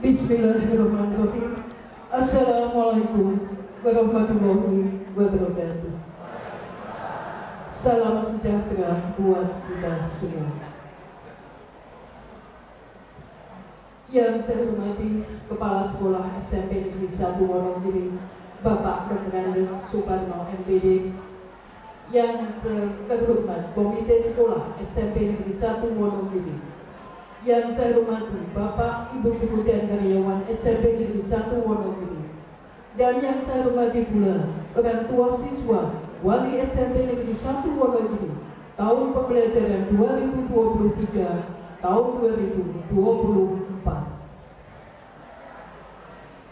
Bismillahirrahmanirrahim. Assalamualaikum warahmatullahi wabarakatuh. Salam sejahtera buat kita semua. Yang saya hormati Kepala Sekolah SMP Negeri 1 Wonogiri, Bapak Dr. Andes Suparno MPD. Yang saya hormati Komite Sekolah SMP Negeri 1 Wonogiri. Yang saya hormati Bapak, Ibu Guru dan karyawan SMP Negeri 1 Wonogiri. Dan yang saya hormati pula orang tua siswa wali SMP Negeri 1 Wonogiri tahun pembelajaran 2023 tahun 2024.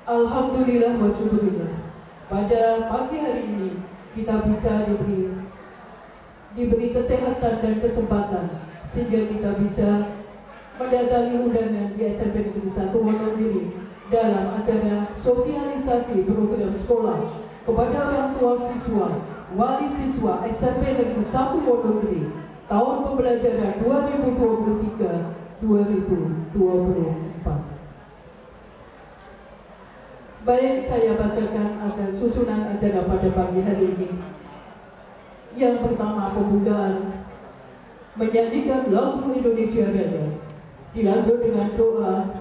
Alhamdulillah wa syukurillah, pada pagi hari ini kita bisa diberi kesehatan dan kesempatan sehingga kita bisa mendatangi undangan di SMP Negeri 1 Wonogiri dalam acara sosialisasi program sekolah kepada orang tua siswa, wali siswa SMP Negeri 1 Wonogiri tahun pembelajaran 2023-2024. Baik, saya bacakan susunan acara pada pagi hari ini. Yang pertama, pembukaan menyanyikan lagu Indonesia Raya, dilanjut dengan doa,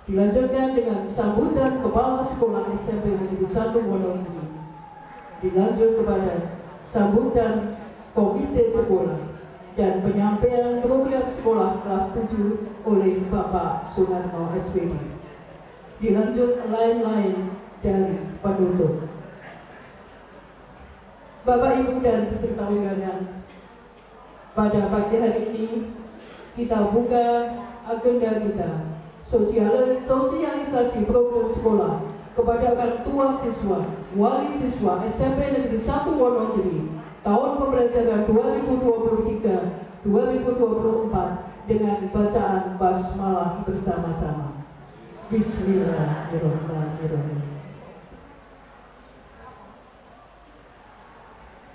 dilanjutkan dengan sambutan Kepala Sekolah SMP Negeri 1 Wonogiri, dilanjut kepada sambutan Komite Sekolah dan penyampaian program sekolah kelas 7 oleh Bapak Sunarno SPD. Dilanjut lain-lain dari penutup. Bapak, Ibu, dan peserta undangan, pada pagi hari ini kita buka agenda kita sosialisasi program sekolah kepada orang tua siswa, wali siswa SMP Negeri 1 Wonogiri tahun pembelajaran 2023-2024 dengan bacaan basmalah bersama-sama. Bismillahirrahmanirrahim.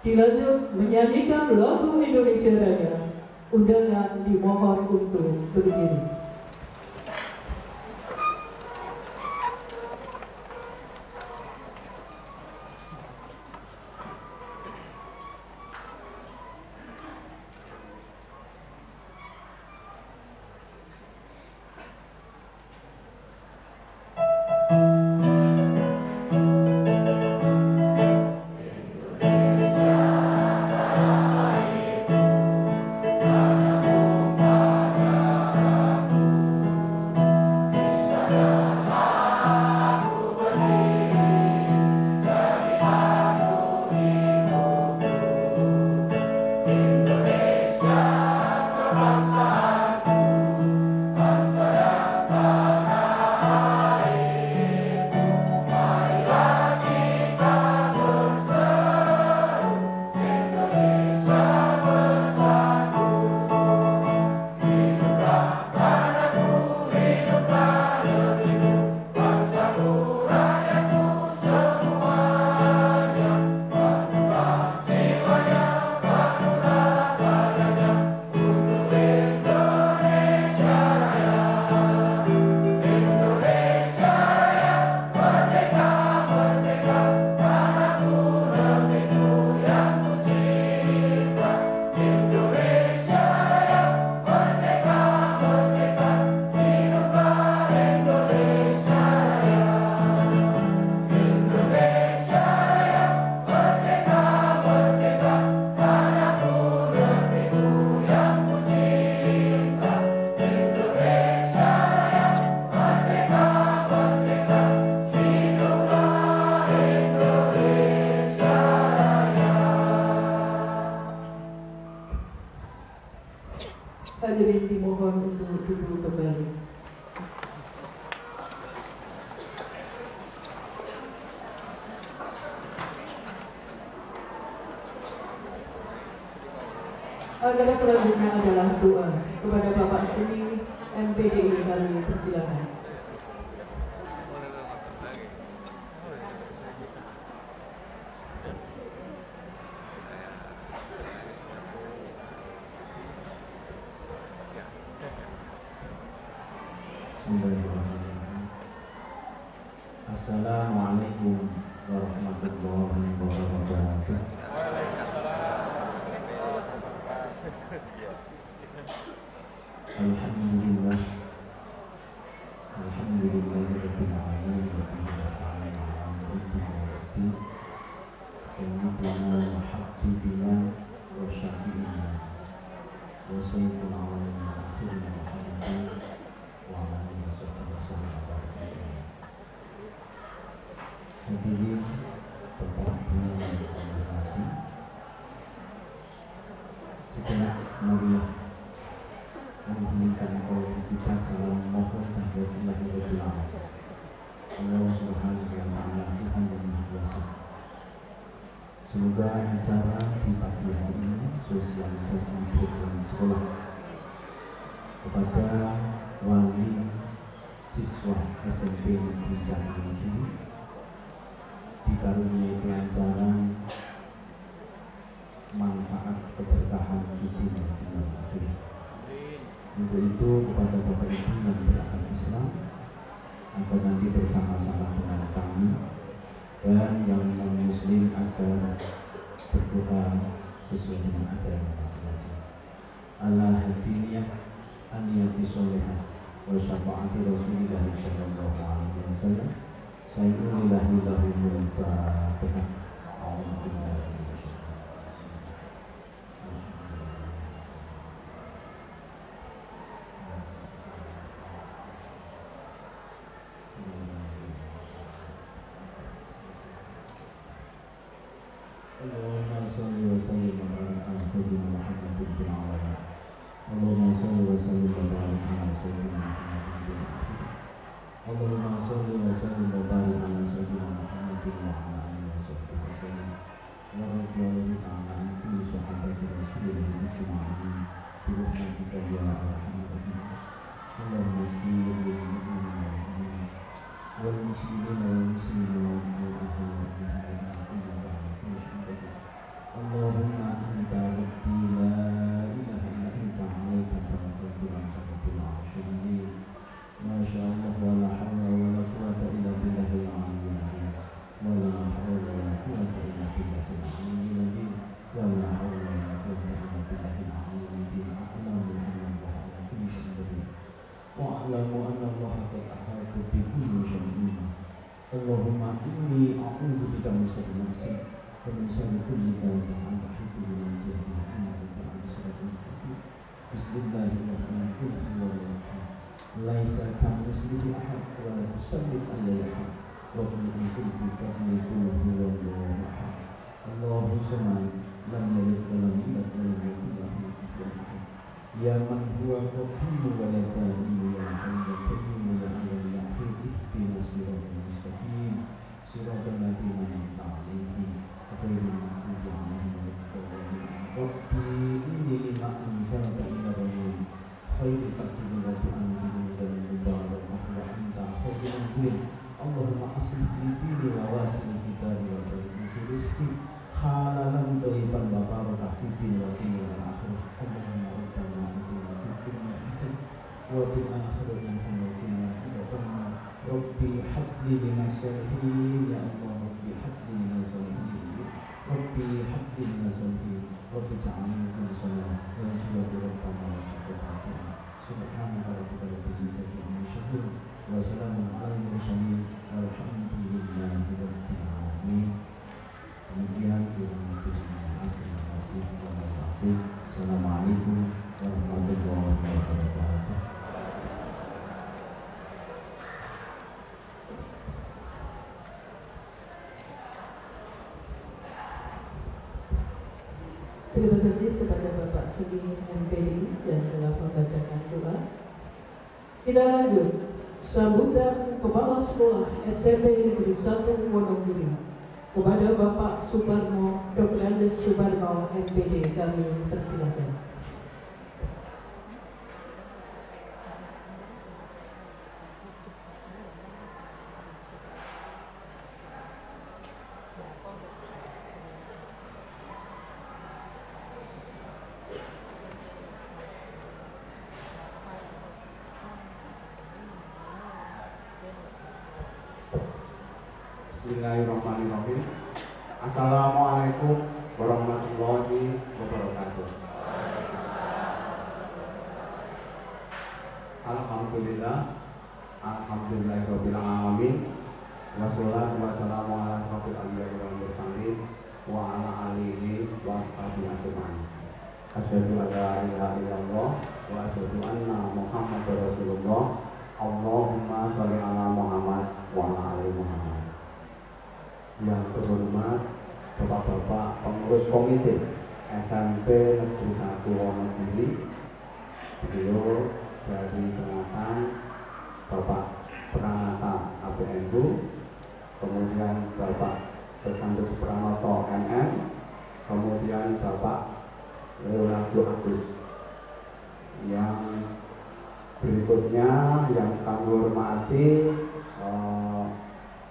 Dilanjut menyanyikan lagu Indonesia Raya. Undangan dimohon untuk berdiri. Hadirin dimohon untuk duduk kembali. Agenda selanjutnya adalah doa kepada Bapak Seni MPD. Kami persilakan. Bismillahirrahmanirrahim. Semoga acara di pagi hari ini sosialisasi program sekolah kepada wali siswa SMP Negeri 1 ini dikaruniai kelancaran, manfaat, keberkahan di dunia dan akhirat. Untuk itu kepada Bapak Ibu yang beragama Islam agar nanti bersama-sama dengan kami dan yang non-muslim agar berdoa sesuai dengan ajaran masing-masing. Allah hadiniyah aniyati sholihah wa syafaati Rasulillah sallallahu alaihi wasallam. Sayyidillahillahul fatihah. Alhamdulillah. Allahumma sholli wa sallim wa barik ala sayyidina Muhammadin fil alamin. Allahumma sholli wa sallim wa barik ala sayyidina Muhammadin fil alamin. Allahumma sholli wa sallim wa barik ala sayyidina Muhammadin wa ala alihi wa sahbihi wasallam. Wa radhiyallahu ta'ala an kulli sahabati Rasulillah ajma'in bi rahmatika ya arhamar rahimin. Allahumma ighfir lil mu'minina wal muslimina wal muslimat wal ahli Allahumma anta rabbi la ilaha illa anta alaika tawakkaltu wa anta rabbul alamin. Masya Allah wa la hawla wa la quwwata illa billahil aliyyil azim. Wa la hawla wa la quwwata illa billahil aliyyil azim. Wa la hawla wa la quwwata illa billahil aliyyil azim. A'lamu anna Allah ala kulli shay'in qadir. Wa a'lamu anna Allah qad ahata bi kulli shay'in. Allahumma inni a'udzu bika min syarri nafsi ومن شر كل ذنب أنت حيث من جهل إنك على صراط مستقيم. بسم الله الرحمن الرحيم. ليس كمثله أحد ولا تسلط عليه أحد وقل إن كنت فأقول هو الله أحد الله الصمد لم يلد ولم يولد ولم يكن له كفوا أحد. يا من هو الرحيم ولا كريم يا حي القيوم يا علي يا حي اهدنا الصراط المستقيم صراط الذين أنعمت عليهم Rabbi inni lima anzalta ilayya khairan fatihati anzilni dan mubarak wa anta khairul mu'min. Allahumma aslih li dini wa wasil kitabi wa barik fi rizqi halalan thayyiban wa barakah fi din wa dunya wa akhirah. Allahumma rabbana atina fid dunya hasanah wa fil akhirati hasanah wa qina adzabannar. Rabbi habli minas salihin ya Allah, Rabbi habli minas salihin. Rabbi habli minas salihin. Rabbi ja'alni min salihin. Ya Rabbi rabbana wa shukran. Subhanaka rabbika rabbil izzati amma yasifun wa salamun alal mursalin walhamdulillahi rabbil alamin. Kemudian terima kasih. Assalamualaikum warahmatullahi wabarakatuh. Terima kasih kepada Bapak Segi MPD yang telah membacakan doa. Kita lanjut sambutan Kepala Sekolah SMP Negeri 1 Wonogiri kepada Bapak Suparno, Dr. Andes Suparno MPD, kami persilakan. Bismillahirrahmanirrahim. Assalamualaikum warahmatullahi wabarakatuh. Alhamdulillah, alhamdulillahirabbil alamin. Wassalatu wassalamu ala asyrofil anbiya'i wal mursalin wa ala alihi wa ashabihi ajmain. Asyhadu an la ilaha illallah wa asyhadu anna Muhammadar Rasulullah. Allahumma sholli ala Muhammad wa ala ali Muhammad. Yang terhormat Bapak-bapak pengurus komite SMP Negeri 1 Wonogiri, beliau dari Selatan Bapak Pranata ABNU, kemudian Bapak Tersandu Pranoto MM, tentunya yang kami hormati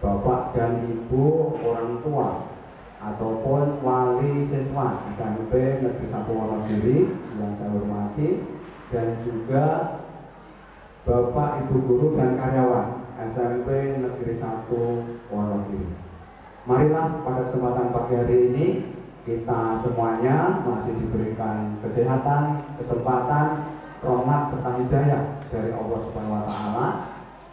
Bapak dan Ibu orang tua ataupun wali siswa SMP Negeri 1 Wonogiri yang saya hormati, dan juga Bapak Ibu guru dan karyawan SMP Negeri 1 Wonogiri. Marilah pada kesempatan pagi hari ini kita semuanya masih diberikan kesehatan, kesempatan, rahmat serta hidayah dari Allah Subhanahu wa taala,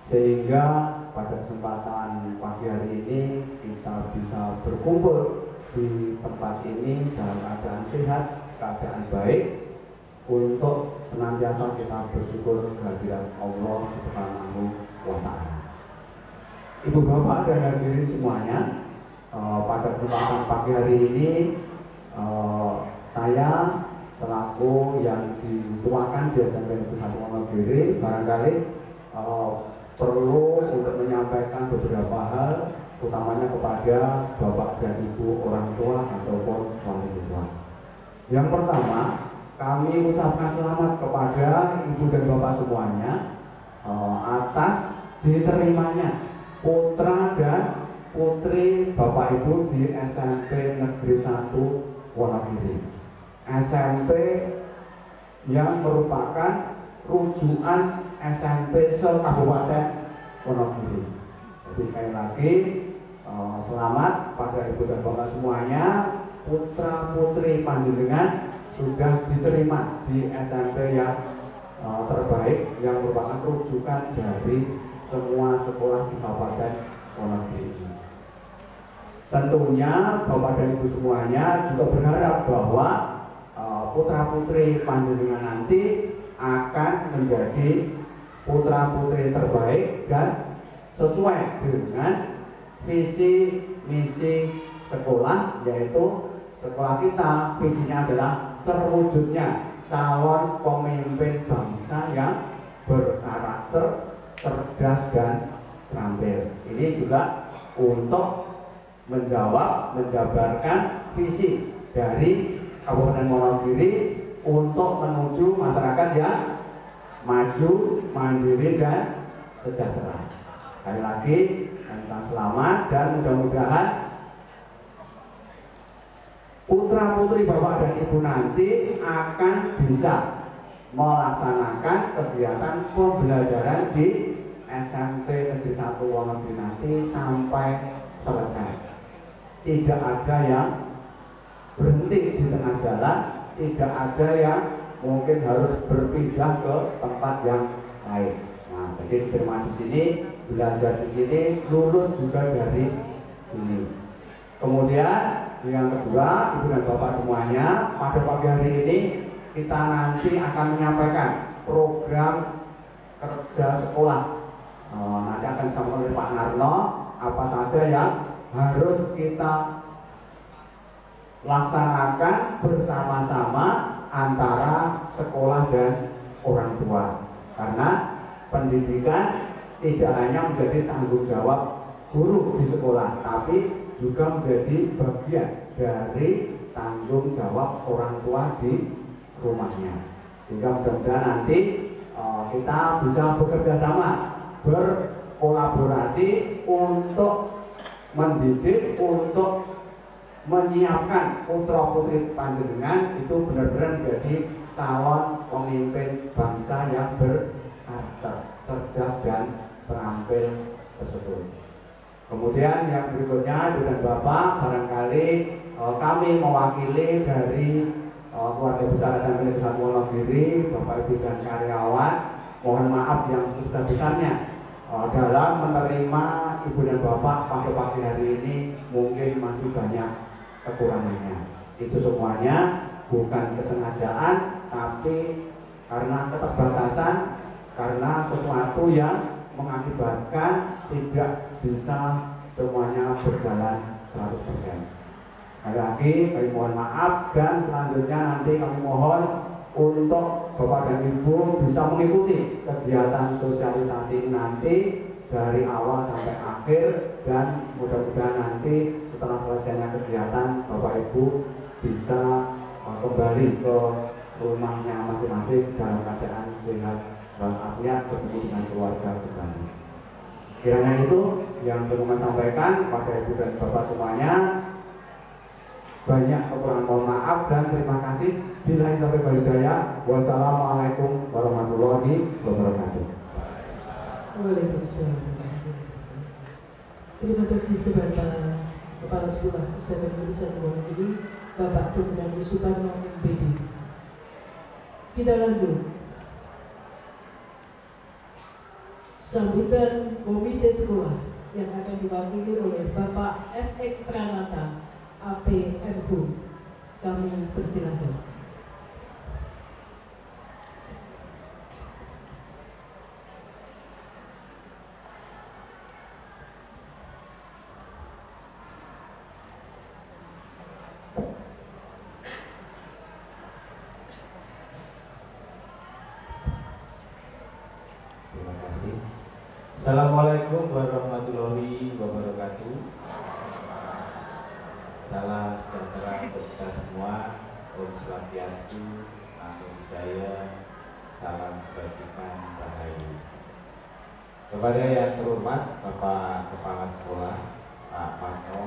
sehingga pada kesempatan pagi hari ini kita bisa berkumpul di tempat ini dalam keadaan sehat, keadaan baik, untuk senantiasa kita bersyukur kehadiran Allah Subhanahu wa taala. Ibu bapak dan hadirin semuanya, pada kesempatan pagi hari ini saya selaku yang dituakan di SMP Negeri 1 Wonogiri barangkali perlu untuk menyampaikan beberapa hal, utamanya kepada Bapak dan Ibu orang tua ataupun wali siswa. Yang pertama, kami ucapkan selamat kepada Ibu dan Bapak semuanya atas diterimanya putra dan putri Bapak Ibu di SMP Negeri 1 Wonogiri. SMP yang merupakan rujukan SMP se-Kabupaten Wonogiri. Jadi sekali lagi selamat pada Ibu dan Bapak semuanya, putra putri panjenengan sudah diterima di SMP yang terbaik yang merupakan rujukan dari semua sekolah di Kabupaten Wonogiri. Tentunya Bapak dan Ibu semuanya juga berharap bahwa putra putri panjenengan nanti akan menjadi putra putri terbaik dan sesuai dengan visi misi sekolah, yaitu sekolah kita visinya adalah terwujudnya calon pemimpin bangsa yang berkarakter, cerdas dan terampil. Ini juga untuk menjabarkan visi dari Kabupaten Wonogiri untuk menuju masyarakat yang maju, mandiri dan sejahtera. Sekali lagi, kita selamat dan mudah-mudahan putra putri Bapak dan Ibu nanti akan bisa melaksanakan kegiatan pembelajaran di SMP Negeri 1 Wonogiri nanti sampai selesai. Tidak ada yang berhenti di tengah jalan, tidak ada yang mungkin harus berpindah ke tempat yang lain. Nah, jadi diterima di sini, belajar di sini, lulus juga dari sini. Kemudian yang kedua, Ibu dan Bapak semuanya, pada pagi hari ini kita nanti akan menyampaikan program kerja sekolah. Nanti akan disampaikan oleh Pak Narno apa saja yang harus kita laksanakan bersama-sama antara sekolah dan orang tua, karena pendidikan tidak hanya menjadi tanggung jawab guru di sekolah, tapi juga menjadi bagian dari tanggung jawab orang tua di rumahnya. Sehingga mudah-mudahan nanti kita bisa bekerja sama, berkolaborasi untuk mendidik, untuk menyiapkan putra putri panjenengan itu benar-benar menjadi calon pemimpin bangsa yang berkarakter, cerdas dan terampil tersebut. Kemudian yang berikutnya, Ibu dan Bapak, barangkali kami mewakili dari keluarga besar SMP Negeri 1 Wonogiri, Bapak Ibu dan karyawan, mohon maaf yang sebesar-besarnya dalam menerima Ibu dan Bapak pada pagi hari ini mungkin masih banyak kekurangannya. Itu semuanya bukan kesengajaan, tapi karena keterbatasan, karena sesuatu yang mengakibatkan tidak bisa semuanya berjalan 100%. Sekali lagi kami mohon maaf, dan selanjutnya nanti kami mohon untuk Bapak dan Ibu bisa mengikuti kegiatan sosialisasi nanti dari awal sampai akhir, dan mudah-mudahan nanti setelah selesainya kegiatan Bapak Ibu bisa kembali ke rumahnya masing-masing dalam keadaan sehat walafiat bertemu dengan keluarga kembali. Kiranya itu yang perlu saya sampaikan pada Ibu dan Bapak semuanya. Banyak kekurangan, mohon maaf dan terima kasih. Billahi taufiq wal hidayah. Wassalamualaikum warahmatullahi wabarakatuh. Waalaikumsalam. Terima kasih kepada Kepala Sekolah SMP Indonesia Wonogiri, Bapak Dr. Suparno MPD. Kita lanjut. Sambutan komite sekolah yang akan diwakili oleh Bapak F.X. Pranata, APMU. Kami persilakan. Assalamualaikum warahmatullahi wabarakatuh. Salam sejahtera untuk kita semua. Om Swastiastu, Namo Buddhaya, salam kebajikan rahayu. Kepada yang terhormat Bapak Kepala Sekolah Pak Marno,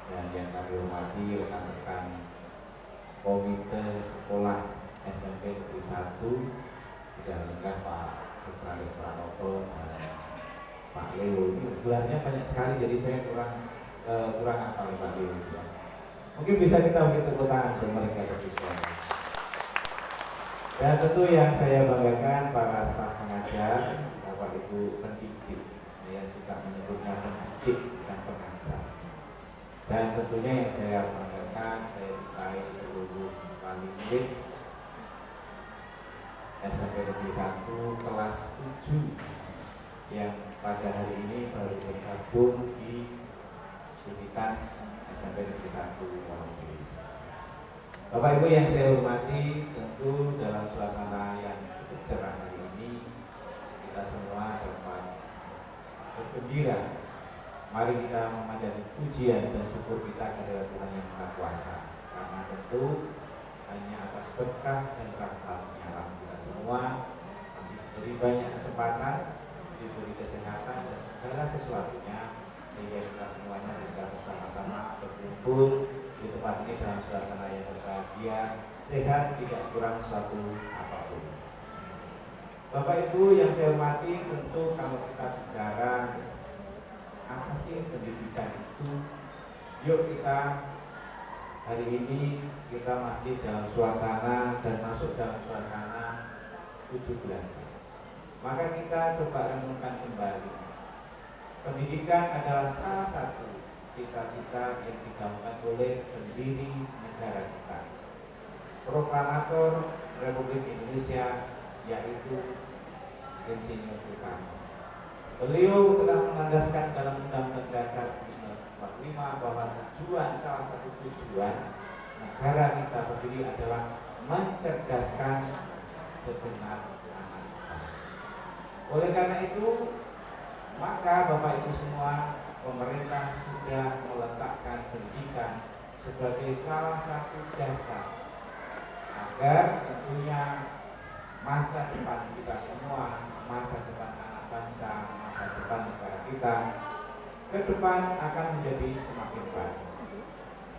dan yang kami hormati rekan-rekan Komite Sekolah SMP Negeri 1, tidak lengkap Pak Dr. Pranoto dan Pak Leo. Ini gelarnya banyak sekali, jadi saya kurang hafal Pak Leo. Mungkin bisa kita beri tepuk tangan untuk mereka berdua. Dan tentu yang saya banggakan para staf pengajar, Bapak Ibu pendidik, yang suka menyebutnya pendidik dan pengajar. Dan tentunya yang saya banggakan, saya sukai seluruh wali murid SMP Negeri 1 kelas 7 yang pada hari ini baru bergabung di aktivitas SMP Negeri 1 Wonogiri. Bapak Ibu yang saya hormati, tentu dalam suasana yang cukup cerah hari ini kita semua dapat bergembira. Mari kita memanjatkan pujian dan syukur kita kepada Tuhan Yang Maha Kuasa, karena tentu hanya atas berkah dan rahmat-Nya kita semua masih diberi banyak kesempatan, diberi kesehatan dan segala sesuatunya, sehingga kita semuanya bisa bersama-sama berkumpul di tempat ini dalam suasana yang berbahagia, sehat, tidak kurang suatu apapun. Bapak Ibu yang saya hormati, tentu kalau kita bicara apa sih pendidikan itu, yuk kita hari ini kita masih dalam suasana dan masuk dalam suasana 17. Maka kita coba renungkan kembali. Pendidikan adalah salah satu cita-cita yang digaungkan oleh pendiri negara kita, Proklamator Republik Indonesia, yaitu Insinyur Soekarno. Beliau telah menandaskan dalam Undang-Undang Dasar 1945 bahwa salah satu tujuan negara kita berdiri adalah mencerdaskan segenap anak bangsa. Oleh karena itu, maka Bapak Ibu semua, pemerintah sudah meletakkan pendidikan sebagai salah satu dasar agar tentunya masa depan kita semua, masa depan anak bangsa, masa depan negara kita ke depan akan menjadi semakin baik.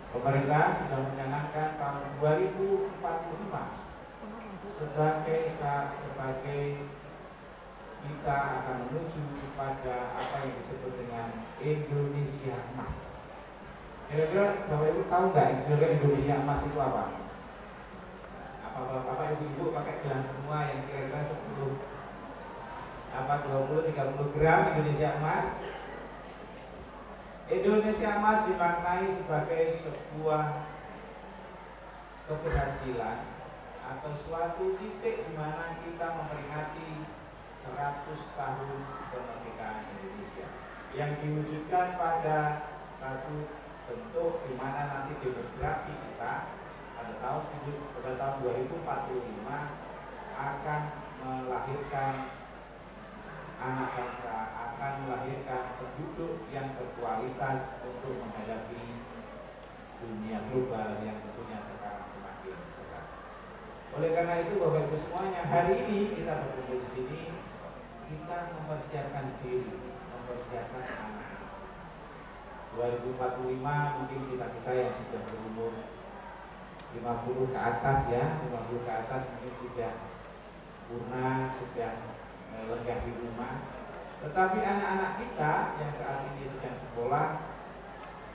Pemerintah sudah mencanangkan tahun 2045 sebagai kita akan menuju kepada apa yang disebut dengan Indonesia Emas. Kira-kira Bapak Ibu tahu nggak Indonesia Emas itu apa? Apa Bapak Ibu pakai gelang semua yang kira-kira 20-30 gram Indonesia Emas? Indonesia Emas dimaknai sebagai sebuah keberhasilan atau suatu titik di mana kita memperingati 100 tahun kemerdekaan Indonesia yang diwujudkan pada satu bentuk di mana nanti demografi kita pada tahun 2045 akan melahirkan anak bangsa, akan melahirkan penduduk yang berkualitas untuk menghadapi dunia global yang tentunya sekarang semakin besar. Oleh karena itu Bapak Ibu semuanya, hari ini kita berkumpul di sini, kita mempersiapkan diri, mempersiapkan anak. 2045 mungkin kita yang sudah berumur 50 ke atas ya, 50 ke atas mungkin sudah purna, sudah lenggah di rumah. Tetapi anak-anak kita yang saat ini sedang sekolah,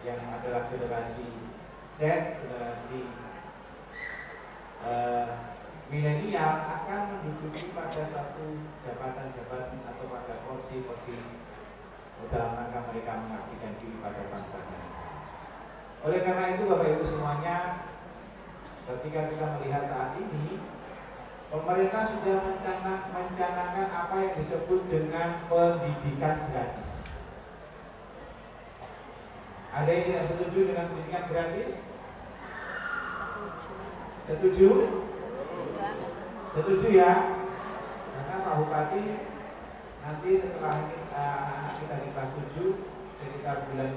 yang adalah generasi Z, generasi milenial, akan menduduki pada suatu jabatan-jabatan atau pada kursi dalam rangka mereka mengabdikan diri pada bangsanya. Oleh karena itu Bapak Ibu semuanya, ketika kita melihat saat ini, pemerintah sudah mencanangkan apa yang disebut dengan pendidikan gratis. Ada yang tidak setuju dengan pendidikan gratis? Setuju? Setuju ya? Karena Pak Bupati nanti setelah anak-anak kita di kelas 7 sekitar bulan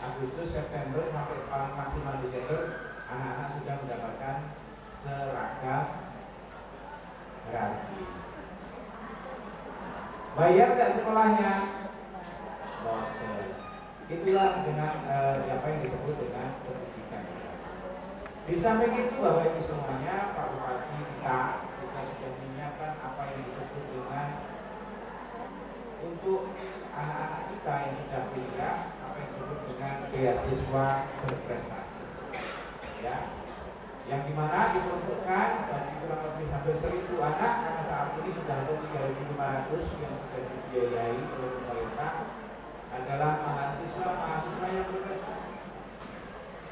Agustus, September sampai paling maksimal Desember, anak-anak sudah mendapatkan seragam gratis. Bayar tidak sekolahnya? Itulah dengan apa yang disebut dengan pendidikan. Di samping itu Bapak Ibu semuanya, Pak Bupati kita sudah menyiapkan apa yang disebut dengan untuk anak-anak kita yang sudah kuliah, apa yang disebut dengan beasiswa berprestasi, ya, yang dimana diperuntukkan bagi kurang lebih hampir 1.000 anak, karena saat ini sudah ada 3.500 yang sudah dibiayai oleh pemerintah, adalah mahasiswa yang berprestasi.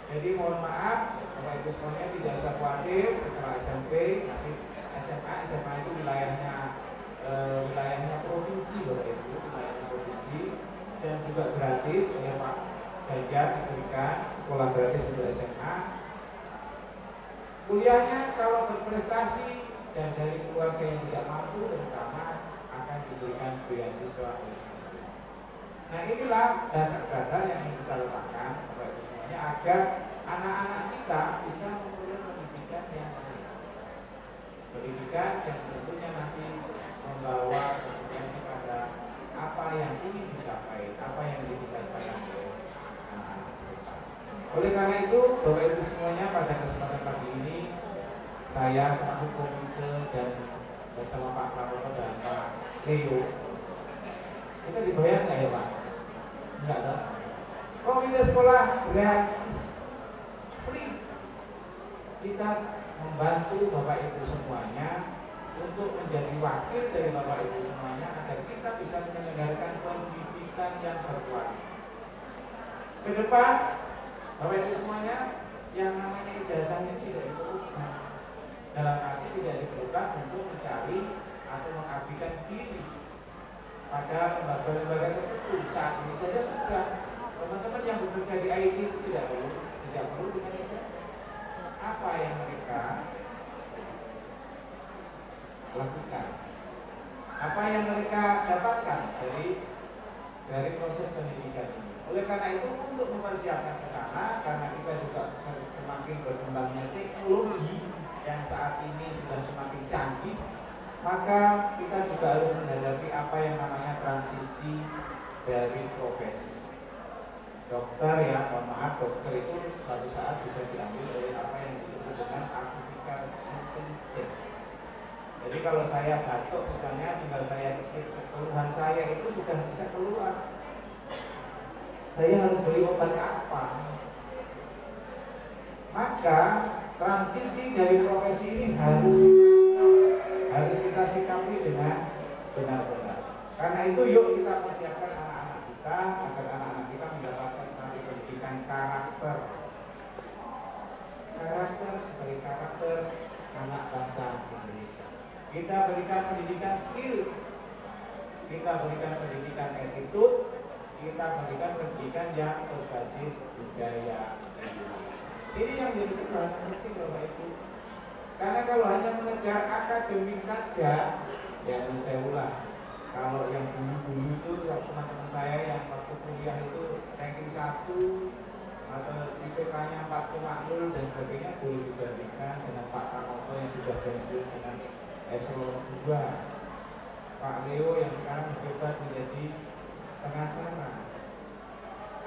Jadi mohon maaf Bapak Ibu semuanya, tidak usah khawatir setelah SMP, nanti SMA itu wilayahnya provinsi Bapak Ibu, wilayahnya provinsi, dan juga gratis oleh Pak Ganjar diberikan sekolah gratis untuk SMA. Kuliahnya kalau berprestasi dan dari keluarga yang tidak mampu terutama akan diberikan beasiswa. Nah inilah dasar-dasar yang kita letakkan Bapak Ibu semuanya agar anak-anak kita bisa memperoleh pendidikan yang baik, pendidikan yang tentunya nanti membawa konsekuensi pada apa yang ingin dicapai, apa yang dicita-citakan oleh anak-anak kita. Oleh karena itu Bapak Ibu semuanya, pada kesempatan pagi ini saya selaku komite dan bersama Pak Prabowo dan Pak Leo, kita dibayar nggak ya Pak? Enggak dong. Komite sekolah gratis, free. Kita membantu Bapak Ibu semuanya untuk menjadi wakil dari Bapak Ibu semuanya agar kita bisa menyelenggarakan pendidikan yang berkualitas. Ke depan Bapak Ibu semuanya, yang namanya ijazah ini tidak diperlukan, dalam arti tidak diperlukan untuk mencari atau mengabdikan diri pada lembaga-lembaga tertentu. Saat ini saja sudah teman-teman yang bekerja di IT itu tidak perlu dengan ijazah. Apa yang mereka lakukan, apa yang mereka dapatkan dari proses pendidikan ini. Oleh karena itu, untuk mempersiapkan ke sana, karena kita juga semakin berkembangnya teknologi yang saat ini sudah semakin canggih, maka kita juga harus menghadapi apa yang namanya transisi dari profesi. Dokter ya, mohon maaf, dokter itu suatu saat bisa diambil oleh apa yang disebut dengan artificial intelligence. Jadi kalau saya batuk misalnya, tinggal saya ketik keluhan saya itu sudah bisa keluar. Saya harus beli obat apa? Maka transisi dari profesi ini harus kita sikapi dengan benar-benar. Karena itu yuk kita persiapkan anak-anak kita agar anak-anak kita mendapatkan satu pendidikan karakter sebagai karakter anak bangsa Indonesia. Kita berikan pendidikan skill, kita berikan pendidikan attitude, kita berikan pendidikan yang berbasis budaya. Ini yang jadi sebuah penting Bapak Ibu. Karena kalau hanya mengejar akademik saja, ya saya ulang. Kalau yang dulu-dulu itu teman-teman saya yang waktu kuliah itu ranking 1 atau IPK-nya 4,0 dan sebagainya boleh dibandingkan dengan Pak Pramoto yang sudah pensiun dengan eselon 2, Pak Leo yang sekarang berjabat menjadi pengacara.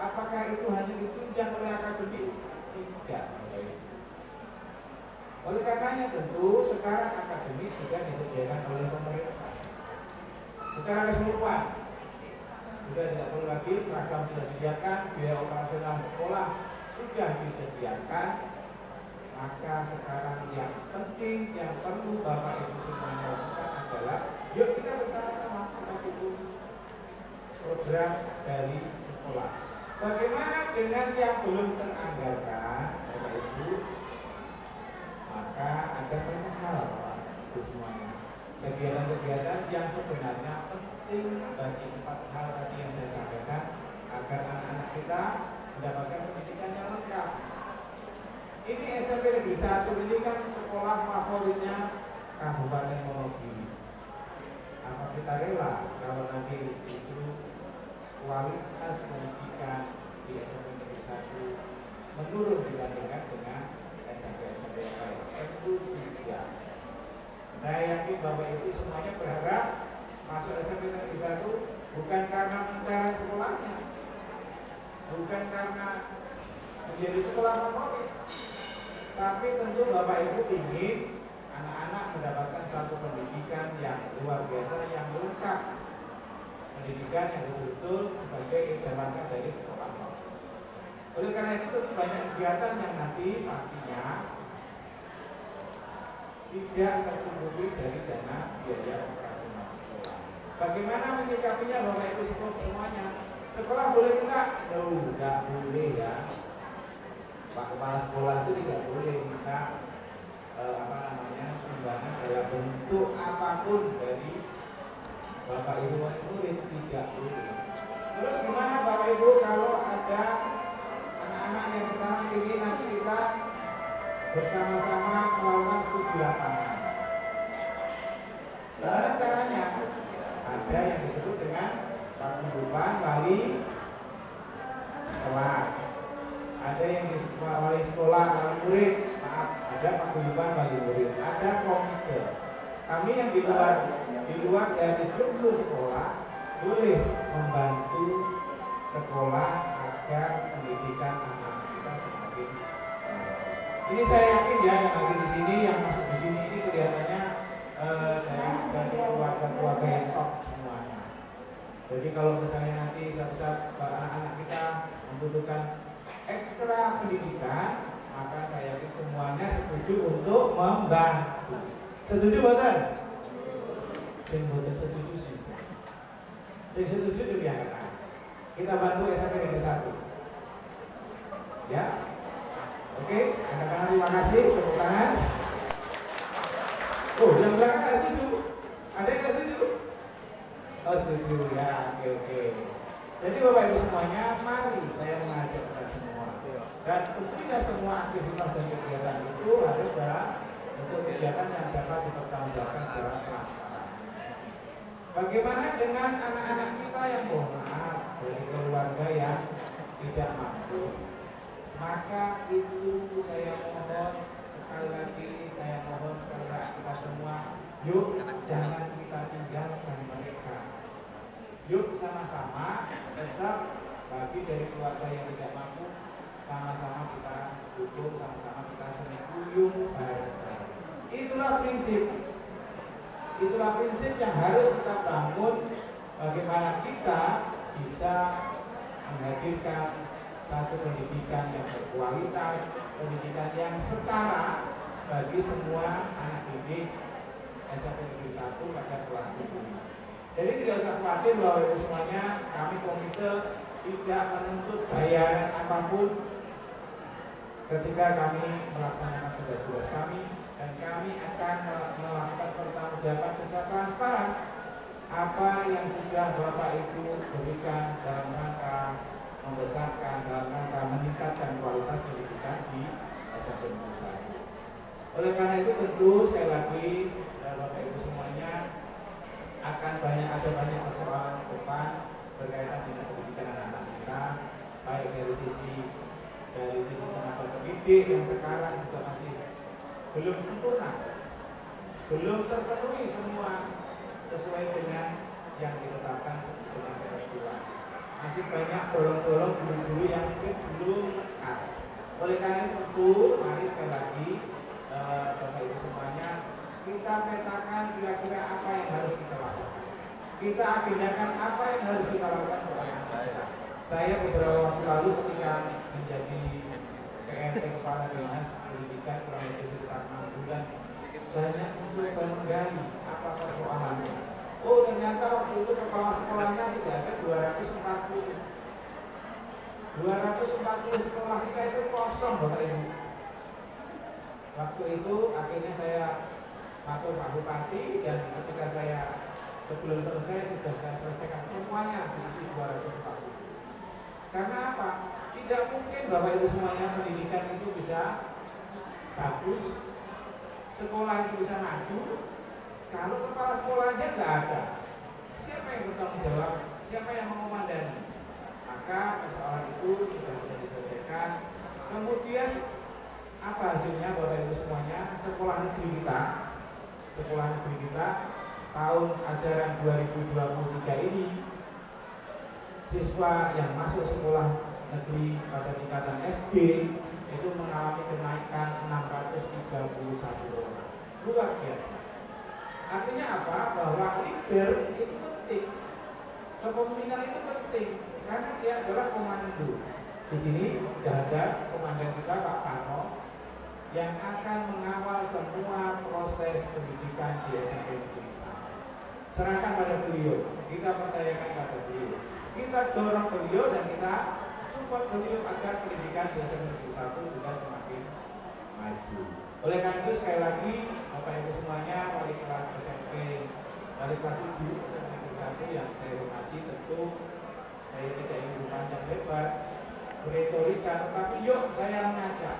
Apakah itu hanya ditunjang oleh akademik? Tidak. Oleh karenanya tentu sekarang akademik sudah disediakan oleh pemerintah secara keseluruhan. Sudah tidak perlu lagi seragam sudah disediakan, biaya operasional sekolah sudah disediakan. Maka sekarang yang penting, yang perlu Bapak Ibu semuanya lakukan adalah yuk kita bersama-sama kita dukung program dari sekolah. Bagaimana dengan yang belum teranggarkan, Bapak Ibu? Maka ada banyak hal Bapak Ibu semuanya. Kegiatan-kegiatan yang sebenarnya penting bagi 4 hal tadi yang saya sampaikan agar anak-anak kita mendapatkan pendidikan yang lengkap. Ini SMP Negeri 1 ini kan sekolah favoritnya Kabupaten Wonogiri. Apa kita rela kalau nanti itu kualitas pendidikan di SMP Negeri 1 menurun dibandingkan dengan SMP-SMP yang lain? Tentu tidak. Saya yakin Bapak Ibu semuanya berharap masuk SMP Negeri 1 bukan karena mencari sekolahnya, bukan karena menjadi sekolah favorit, tapi tentu Bapak Ibu ingin anak-anak mendapatkan suatu pendidikan yang luar biasa, yang lengkap, pendidikan yang betul-betul sebagai ijazah dari sekolah. Oleh karena itu tentu banyak kegiatan yang nanti pastinya tidak tercukupi dari dana biaya operasional sekolah. Bagaimana menyikapinya Bapak Ibu semuanya? Sekolah boleh enggak? Enggak boleh ya. Pak Kepala Sekolah itu tidak boleh minta sumbangan dalam bentuk apapun dari Bapak Ibu murid, tidak boleh. Terus gimana Bapak Ibu kalau ada anak-anak yang sekarang ingin nanti kita bersama-sama melakukan studi lapangan? Gimana caranya? Ada yang disebut dengan paguyuban wali kelas. Ada yang disebut wali sekolah, wali murid, ada paguyuban wali murid, ada komite. Kami yang di luar dari struktur sekolah boleh membantu sekolah agar pendidikan anak kita semakin ini saya yakin ya yang hadir di sini, yang masuk di sini ini kelihatannya dari keluarga-keluarga yang top semuanya. Jadi kalau misalnya nanti suatu saat anak-anak kita membutuhkan ekstra pendidikan, maka saya yakin semuanya setuju untuk membantu. Setuju betul? Saya betul setuju sih. Saya setuju demikian. Kita bantu SMP Negeri 1. Ya. Oke, katakan terima kasih, tepuk tangan. Oh, yang belakang nggak setuju? Ada yang nggak setuju? Oh, setuju ya. Oke. Jadi Bapak Ibu semuanya, mari saya mengajak kita semua. Dan tentunya semua aktivitas dan kegiatan itu harus dalam bentuk kegiatan yang dapat dipertanggungjawabkan secara transparan. Bagaimana dengan anak-anak kita yang maaf dari keluarga yang tidak mampu? Maka itu saya mohon sekali lagi, saya mohon kepada kita semua, yuk jangan kita tinggalkan mereka. Yuk sama-sama tetap bagi dari keluarga yang tidak mampu, sama-sama kita dukung, sama-sama kita sembuyung bareng. Itulah prinsip yang harus kita bangun, bagaimana kita bisa menghadirkan satu pendidikan yang berkualitas, pendidikan yang setara bagi semua anak didik SMP Negeri 1 pada kelas 7. Jadi tidak usah khawatir bahwa itu semuanya kami komite tidak menuntut bayaran apapun ketika kami melaksanakan tugas-tugas kami, dan kami akan melakukan pertanggungjawaban secara transparan apa yang sudah Bapak Ibu berikan dalam rangka membesarkan, dalam rangka meningkatkan kualitas pendidikan di SMP Negeri 1. Oleh karena itu tentu sekali lagi Bapak Ibu semuanya akan ada banyak persoalan ke depan berkaitan dengan pendidikan anak-anak kita, baik dari sisi tenaga pendidik yang sekarang juga masih belum sempurna. belum terpenuhi semua sesuai dengan yang ditetapkan dengan ketentuan. Masih banyak bolong-bolong guru-guru yang mungkin belum lengkap. Oleh karena itu, mari sekali lagi Bapak Ibu semuanya, kita petakan kira-kira apa yang harus kita lakukan. Kita agendakan apa yang harus kita lakukan sebagai kita. Saya beberapa waktu lalu ketika menjadi PRT Kepala Dinas Pendidikan kurang lebih sekitar 6 bulan, banyak untuk menggali apa persoalannya. Oh, ternyata waktu itu kepala sekolahnya tidak ada 240 sekolah kita itu kosong, Bapak Ibu. Waktu itu akhirnya saya matur Pak Bupati, dan ketika saya sebelum selesai sudah saya selesaikan semuanya diisi 240. Karena apa? Tidak mungkin Bapak Ibu semuanya pendidikan itu bisa bagus, sekolah itu bisa maju kalau kepala sekolahnya nggak ada. Siapa yang bertanggung jawab? Siapa yang mengomandani? Maka persoalan itu sudah bisa diselesaikan. Kemudian apa hasilnya Bapak Ibu semuanya? Sekolah negeri kita tahun ajaran 2023 ini, siswa yang masuk sekolah negeri pada tingkatan SD itu mengalami kenaikan 631 orang. Luar biasa. Artinya apa? Bahwa leader itu penting, kepemimpinan itu penting, karena dia adalah komando. Di sini sudah ada komandan kita Pak Pano yang akan mengawal semua proses pendidikan di SMP Negeri 1. Serahkan pada beliau, kita percayakan pada beliau, kita dorong beliau dan kita support beliau agar pendidikan di SMP Negeri 1 juga semakin maju. Oleh karena itu sekali lagi Bapak Ibu semuanya, wali kelas SMP, wali kelas 7 SMP Negeri 1 yang saya hormati, tentu saya tidak ingin panjang lebar beretorika, tetapi yuk saya mengajak,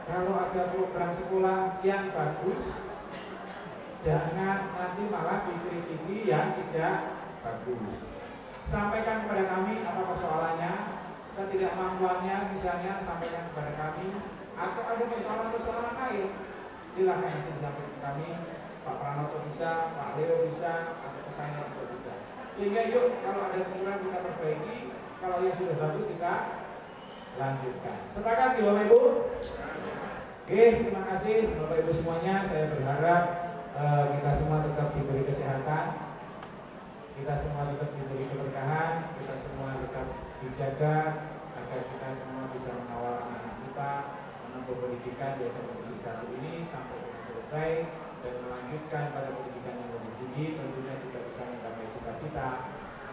kalau ada program sekolah yang bagus, jangan nanti malah dikritiki yang tidak bagus. Sampaikan kepada kami apa persoalannya, ketidakmampuannya misalnya, sampaikan kepada kami. Atau ada persoalan lain, silahkan nanti disampaikan ke kami. Pak Pranoto bisa, Pak Leo bisa, atau saya juga bisa. Sehingga yuk kalau ada kekurangan kita perbaiki, kalau yang sudah bagus kita lanjutkan. Sepakat ya Bapak Ibu? Oke, terima kasih Bapak Ibu semuanya. Saya berharap kita semua tetap diberi kesehatan, kita semua tetap diberi keberkahan, kita semua tetap dijaga agar kita semua bisa mengawal anak-anak kita menempuh pendidikan di SMP Negeri 1 ini sampai selesai dan melanjutkan pada pendidikan yang lebih tinggi, tentunya juga bisa mencapai cita-cita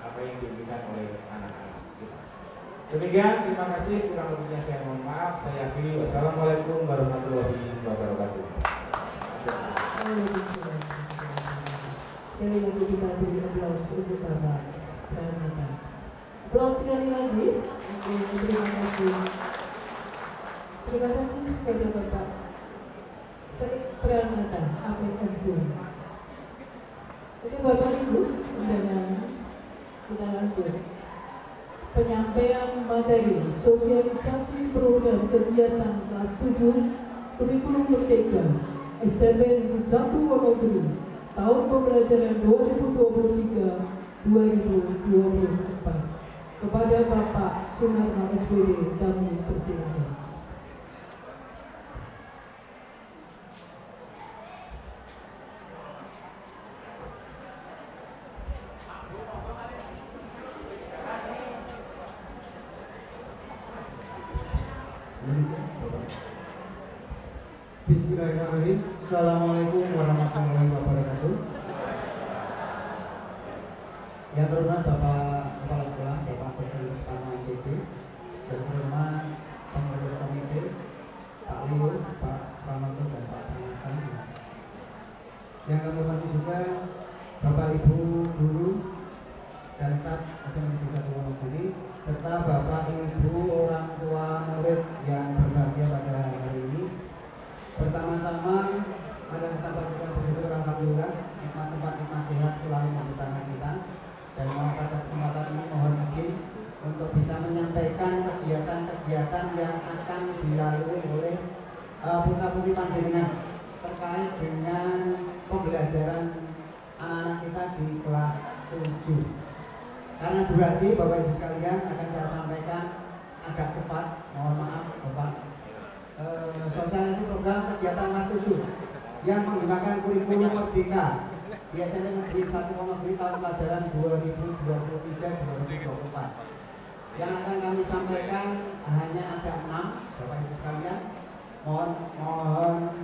apa yang diinginkan oleh anak-anak kita. Demikian, terima kasih, kurang lebihnya saya mohon maaf. Saya akhiri. Wassalamualaikum warahmatullahi wabarakatuh. Sekali lagi kita beri aplaus untuk Bapak Pranata. Aplaus sekali lagi. Terima kasih. Terima kasih kepada Bapak Pranata APFU. Jadi Bapak Ibu, dengan kita lanjut. Penyampaian materi sosialisasi program kegiatan kelas 7 kurikulum merdeka SMP Negeri 1 Wonogiri tahun pembelajaran 2023-2024 kepada Bapak Sunarno SPD kami persilakan. Bismillahirrahmanirrahim. Assalamualaikum warahmatullahi wabarakatuh. Yang terhormat Bapak Kepala Sekolah, Bapak Dr. Utama MPD, dan terhormat pengurus komite, Pak Leo, Pak Pranoto, dan Pak Pranata. Yang kami hormati juga Bapak Ibu guru dan staf SMP Negeri 1 Wonogiri, serta Bapak Ibu orang tua murid yang berbahagia pada hari ini. Pertama-tama ada kita bersyukur alhamdulillah nikmat sempat nikmat sehat selalu bersama kita, dan mau pada kesempatan ini mohon izin untuk bisa menyampaikan kegiatan-kegiatan yang akan dilalui oleh putra-putri panjenengan terkait dengan pembelajaran anak-anak kita di kelas 7. Karena durasi Bapak Ibu sekalian akan saya sampaikan agak cepat, mohon maaf Bapak. Sosialisasi program kegiatan kelas 7 yang menggunakan kurikulum Merdeka di SMP Negeri 1 Wonogiri tahun pelajaran 2023-2024. Yang akan kami sampaikan hanya ada 6 Bapak Ibu sekalian. Mohon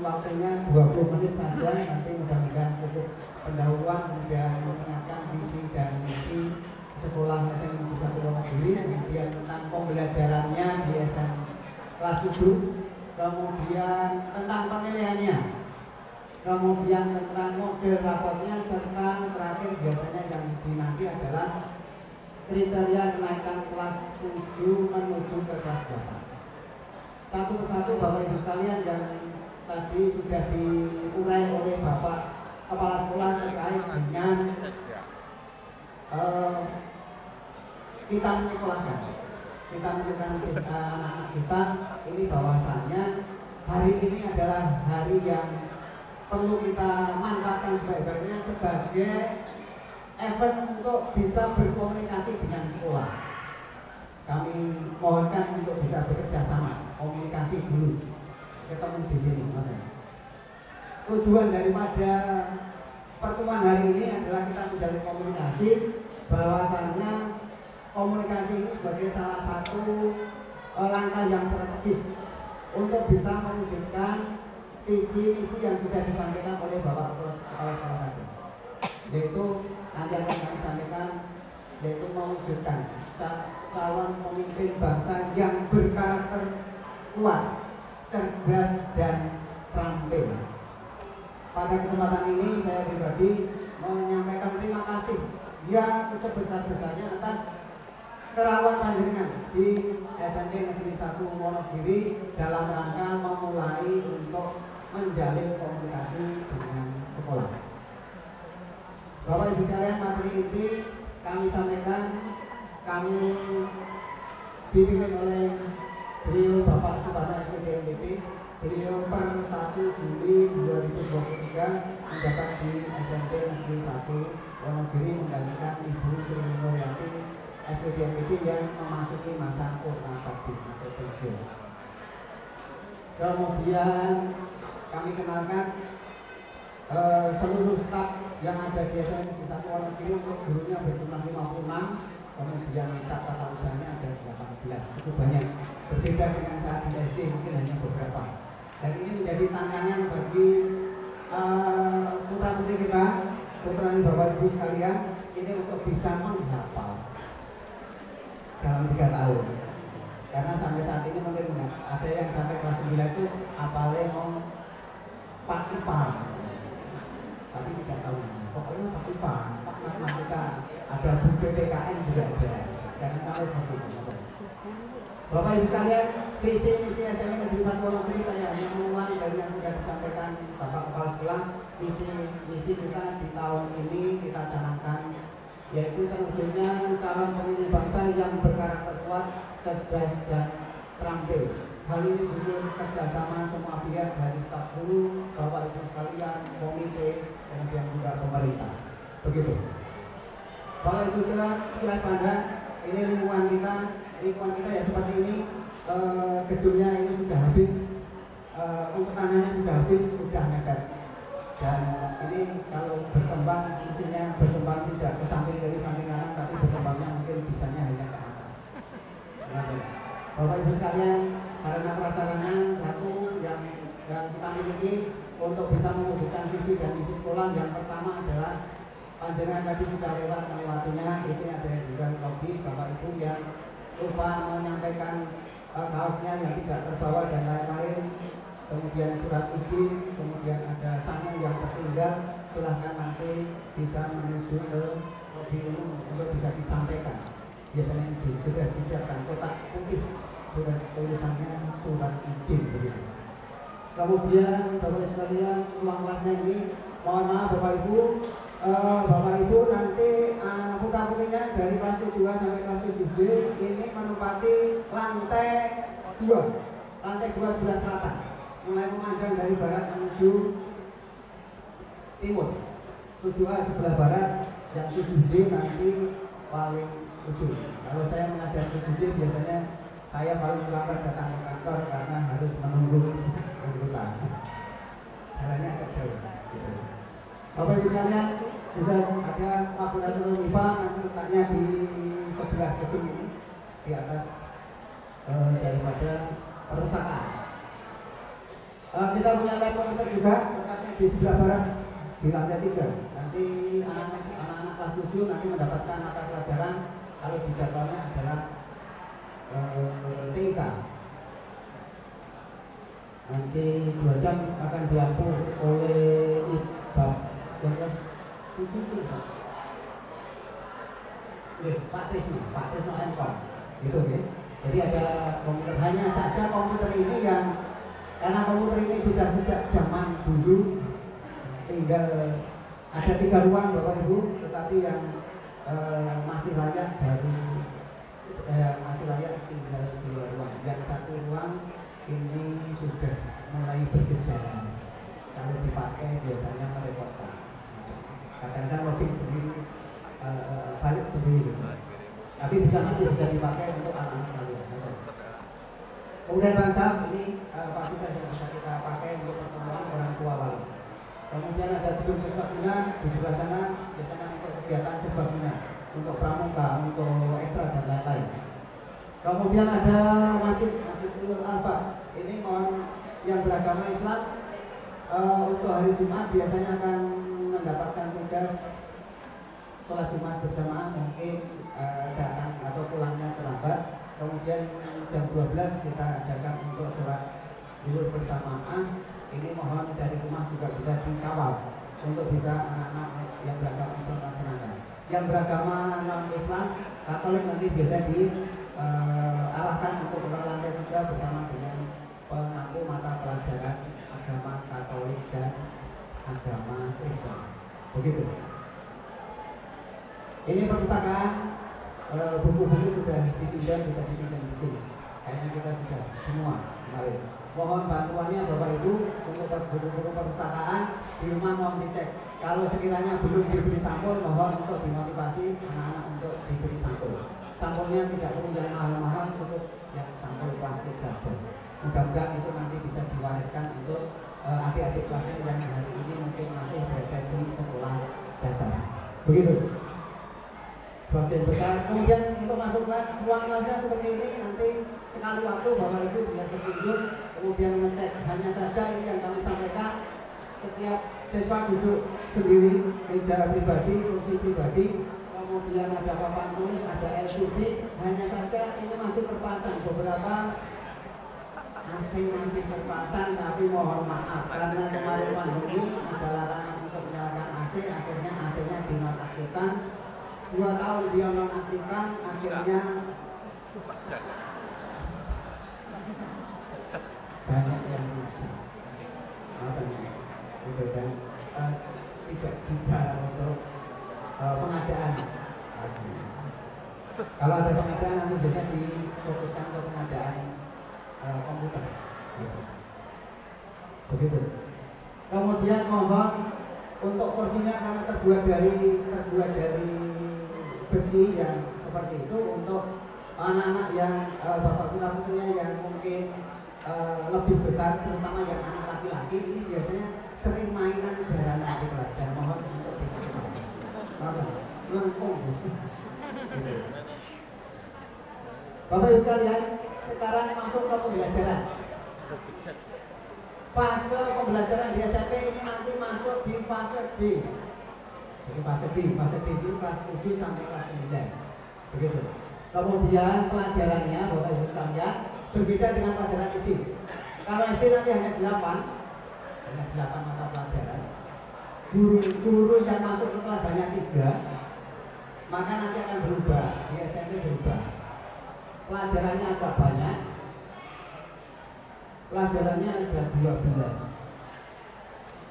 waktunya 20 menit saja, nanti mudah-mudahan cukup pendahuluan, kemudian mengingatkan visi dan misi sekolah SMP Negeri 1 Wonogiri, kemudian tentang pembelajarannya di SMP kelas 7, kemudian tentang penilaiannya, kemudian tentang model rapotnya, serta terakhir biasanya yang dinanti adalah kriteria kenaikan kelas 7 menuju ke kelas 8. Satu persatu Bapak Ibu sekalian yang tadi sudah diurai oleh Bapak Kepala Sekolah terkait dengan kita menyekolahkan, kita menyekolahkan anak-anak kita ini, bahwasannya hari ini adalah hari yang perlu kita manfaatkan sebaik-baiknya sebagai event untuk bisa berkomunikasi dengan sekolah. Kami mohonkan untuk bisa bekerja sama, komunikasi dulu, ketemu di sini. Tujuan daripada pertemuan hari ini adalah kita menjalin komunikasi, bahwasannya komunikasi ini sebagai salah satu langkah yang strategis untuk bisa mewujudkan visi misi yang sudah disampaikan oleh Bapak Kepala Sekolah tadi, yaitu nanti akan kami sampaikan, yaitu mewujudkan calon pemimpin bangsa yang berkarakter kuat, cerdas dan terampil. Pada kesempatan ini saya pribadi menyampaikan terima kasih yang sebesar-besarnya atas kerawan panjenengan di SMP Negeri 1 Wonogiri dalam rangka memulai untuk menjalin komunikasi dengan sekolah. Bapak Ibu sekalian, materi inti kami sampaikan, kami dipimpin oleh beliau Bapak Suparno SPD MPT. Beliau per 1 Juli 2023 menjabat di SMP Negeri 1 Wonogiri menggantikan Ibu Sri Nuryanti SPD MPT yang memasuki masa kurna bakti atau pensiun. Kemudian kami kenalkan seluruh staf yang ada di SMP Negeri 1 Wonogiri. Untuk gurunya berjumlah 56, kemudian staf tata usahanya ada 18. Cukup banyak, berbeda dengan saat di SD mungkin hanya beberapa. Dan ini menjadi tantangan bagi putra-putri kita, putra Bapak Ibu sekalian, ini untuk bisa menghafal dalam 3 tahun. Karena sampai saat ini mungkin ada yang sampai kelas 9 itu apalagi mau Pak IPA, tapi tidak tahu. Pokoknya Pak IPA, Pak Matematika, ada Bu PPKN juga ada. Jangan sampai begitu. Bapak Ibu sekalian, visi misi SMP Negeri 1 Wonogiri saya hanya mengulang dari yang sudah disampaikan Bapak Kepala Sekolah. Visi misi kita di tahun ini kita canangkan, yaitu terwujudnya calon pemimpin bangsa yang berkarakter kuat, cerdas dan terampil. Hal ini butuh kerjasama semua pihak dari staf guru, Bapak Ibu sekalian, komite, kemudian juga pemerintah. Begitu. Bapak Ibu sekalian pandang, ini lingkungan kita ya seperti ini. Gedungnya ini sudah habis, untuk tanahnya sudah habis, sudah mepet. Dan ini kalau berkembang, intinya berkembang tidak ke samping kiri samping kanan, tapi berkembangnya mungkin bisanya hanya ke atas. Bapak Ibu sekalian, sarana prasarana satu yang kita miliki untuk bisa mewujudkan visi dan misi sekolah, yang pertama adalah panjenengan tadi sudah melewatinya. Ini ada juga lobby Bapak Ibu yang lupa menyampaikan kaosnya yang tidak terbawa dan lain-lain. Kemudian surat izin, kemudian ada sangu yang tertinggal, silahkan nanti bisa menuju ke lobby umum untuk bisa disampaikan. Biasanya sudah disiapkan kotak putih, sudah tulisannya surat izin begitu. Kemudian Bapak Ibu sekalian, ruang kelasnya ini, mohon maaf Bapak Ibu, nanti putra-putrinya dari kelas 7A sampai kelas 7B ini menempati lantai 2 sebelah selatan, mulai memanjang dari barat menuju timur, 7A sebelah barat, yang 7J nanti paling ujung. Kalau saya mengajar 7J biasanya saya paling terlambat datang ke kantor karena harus menunggu anggota. Jalannya agak jauh. Gitu. Bapak Ibu sekalian, juga ada laboratorium IPA nanti letaknya di sebelah gedung ini, di atas daripada perpustakaan. Kita punya lab komputer juga letaknya di sebelah barat di lantai 3. Nanti anak-anak kelas 7 nanti mendapatkan mata pelajaran kalau di jadwalnya adalah TIK. Nanti 2 jam akan diampu oleh Bab kelas 7 Pak Tisno Enkom gitu ya. Jadi ada komputer, hanya saja komputer ini yang karena komputer ini sudah sejak zaman dulu, tinggal ada 3 ruang Bapak Ibu, tetapi yang masih layak baru masih layak tinggal 2 ruang. Yang 1 ruang ini sudah mulai bergejala. Kalau dipakai biasanya merepotkan. Kadang-kadang loading sendiri, balik sendiri. Tapi masih bisa dipakai untuk anak-anak kalian. Kemudian bangsa ini fasilitas yang bisa kita pakai untuk pertemuan orang tua wali. Kemudian ada gedung serbaguna di sebelah sana, biasanya untuk kegiatan serbaguna, untuk pramuka, untuk ekstra dan lain-lain. Kemudian ada masjid Nurul Alfa. Ini mohon yang beragama Islam untuk hari Jumat biasanya akan mendapatkan tugas sholat Jumat berjamaah, mungkin datang atau pulangnya terlambat. Kemudian jam 12 kita adakan untuk sholat zuhur berjamaah. Ini mohon dari rumah juga bisa dikawal untuk bisa anak-anak yang beragama Islam laksanakan. Yang beragama non-Islam Katolik nanti biasa diarahkan untuk ke lantai 3 bersama dengan pengampu mata pelajaran agama Katolik dan agama Kristen. Begitu. Ini perpustakaan, buku-buku sudah dipinjam, bisa dipinjam di sini. Kayaknya kita sudah semua kemarin. Mohon bantuannya Bapak Ibu untuk buku-buku perpustakaan di rumah mohon dicek. Kalau sekiranya belum diberi sampul, mohon untuk dimotivasi anak-anak untuk diberi sampul. Sampulnya tidak perlu yang mahal-mahal, cukup yang sampul plastik saja. Mudah-mudahan itu nanti bisa diwariskan untuk adik-adik kelasnya yang hari ini mungkin masih berada di sekolah dasar. Begitu. Bagian besar. Kemudian untuk masuk kelas, ruang kelasnya seperti ini. Nanti sekali waktu Bapak Ibu biar berkunjung, kemudian mengecek. Hanya saja ini yang kami sampaikan, setiap siswa duduk sendiri, meja pribadi, kursi pribadi, kemudian ada papan tulis, ada LCD. Hanya saja ini masih terpasang, beberapa AC masih terpasang, tapi mohon maaf karena kemarin pandemi ada larangan untuk menyalakan AC, akhirnya AC-nya dinonaktifkan. 2 tahun dia nonaktifkan, akhirnya banyak yang rusak. Gitu kan, tidak bisa untuk pengadaan lagi. Kalau ada pengadaan nanti biasanya difokuskan ke pengadaan komputer. Gitu. Begitu. Kemudian mohon untuk kursinya karena terbuat dari besi yang seperti itu, untuk anak-anak yang bapak putra-putrinya yang mungkin lebih besar, terutama yang anak laki-laki, ini biasanya sering mainan jalanan di kelas, dan mohon untuk dimotivasi. Lengkung. Bapak Ibu sekalian, sekarang masuk ke pembelajaran. Fase pembelajaran di SMP ini nanti masuk di fase D. Jadi fase D itu kelas 7 sampai kelas 9. Begitu. Kemudian pelajarannya Bapak Ibu sekalian berbeda dengan pelajaran SD. Kalau SD nanti hanya 8 mata pelajaran. Guru yang masuk ke kelas hanya 3, maka nanti akan berubah. Di SMP berubah. Pelajarannya agak banyak. Pelajarannya ada 12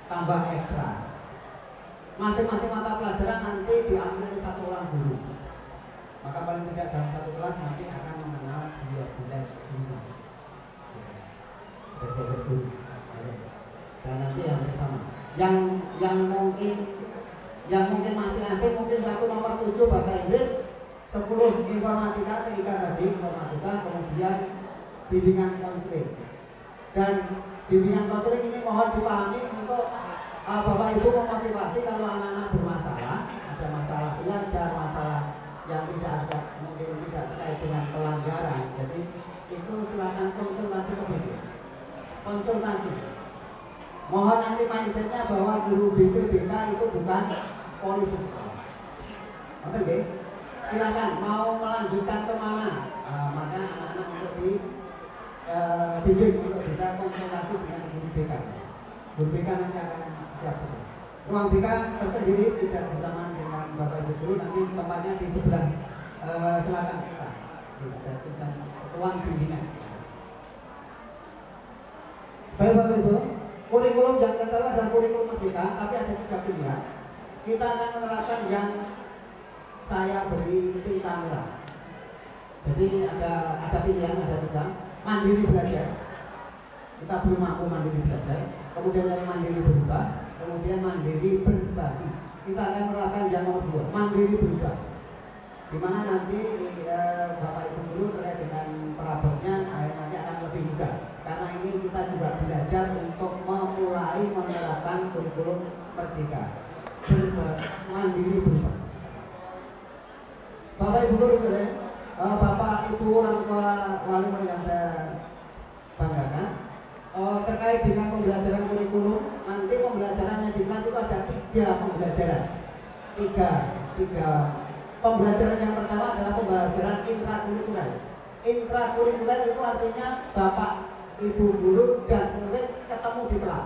tambah ekstra. Masing-masing mata pelajaran nanti diambil oleh 1 orang guru. Maka paling tidak dalam 1 kelas nanti akan mengenal 12 guru. Dan nanti yang pertama, yang yang mungkin masih asing, mungkin 1 nomor 7 bahasa Inggris, 10 informatika, informatika, kemudian bimbingan konseling. Dan bimbingan konseling ini mohon dipahami untuk Bapak Ibu memotivasi kalau anak-anak bermasalah, ada masalah belajar, masalah yang mungkin tidak terkait dengan pelanggaran. Jadi itu silakan konsultasi ke BPD. Konsultasi. Mohon nanti mindsetnya bahwa guru BPDK itu bukan polisi sekolah. Oke, okay? Silakan mau melanjutkan kemana? Maka anak-anak untuk dibimbing untuk bisa konsultasi dengan guru BK. Guru BK nanti akan siap. Ruang BK tersendiri tidak bersamaan dengan Bapak Ibu guru, nanti tempatnya di sebelah selatan kita. Ada ruang bimbingan. Baik Bapak Ibu, kurikulum yang tertera adalah kurikulum merdeka, tapi ada 3 pilihan. Kita akan menerapkan yang saya beri tinta merah. Jadi ada pilihan, ada 3. Mandiri belajar. Kita belum mampu mandiri belajar. Kemudian yang mandiri berubah. Kemudian mandiri berbagi. Kita akan menerapkan yang nomor 2, mandiri berubah. Dimana nanti Bapak Ibu guru terkait dengan perabotnya nanti akan lebih mudah. Karena ini kita juga belajar untuk memulai menerapkan kurikulum merdeka. Mandiri berubah. Bapak Ibu guru, Bapak Ibu orang tua wali murid yang saya banggakan, terkait dengan pembelajaran kurikulum, nanti pembelajarannya di kelas itu ada 3 pembelajaran. 3 pembelajaran. Yang pertama adalah pembelajaran intrakurikuler. Intrakurikuler itu artinya Bapak Ibu guru dan murid ketemu di kelas.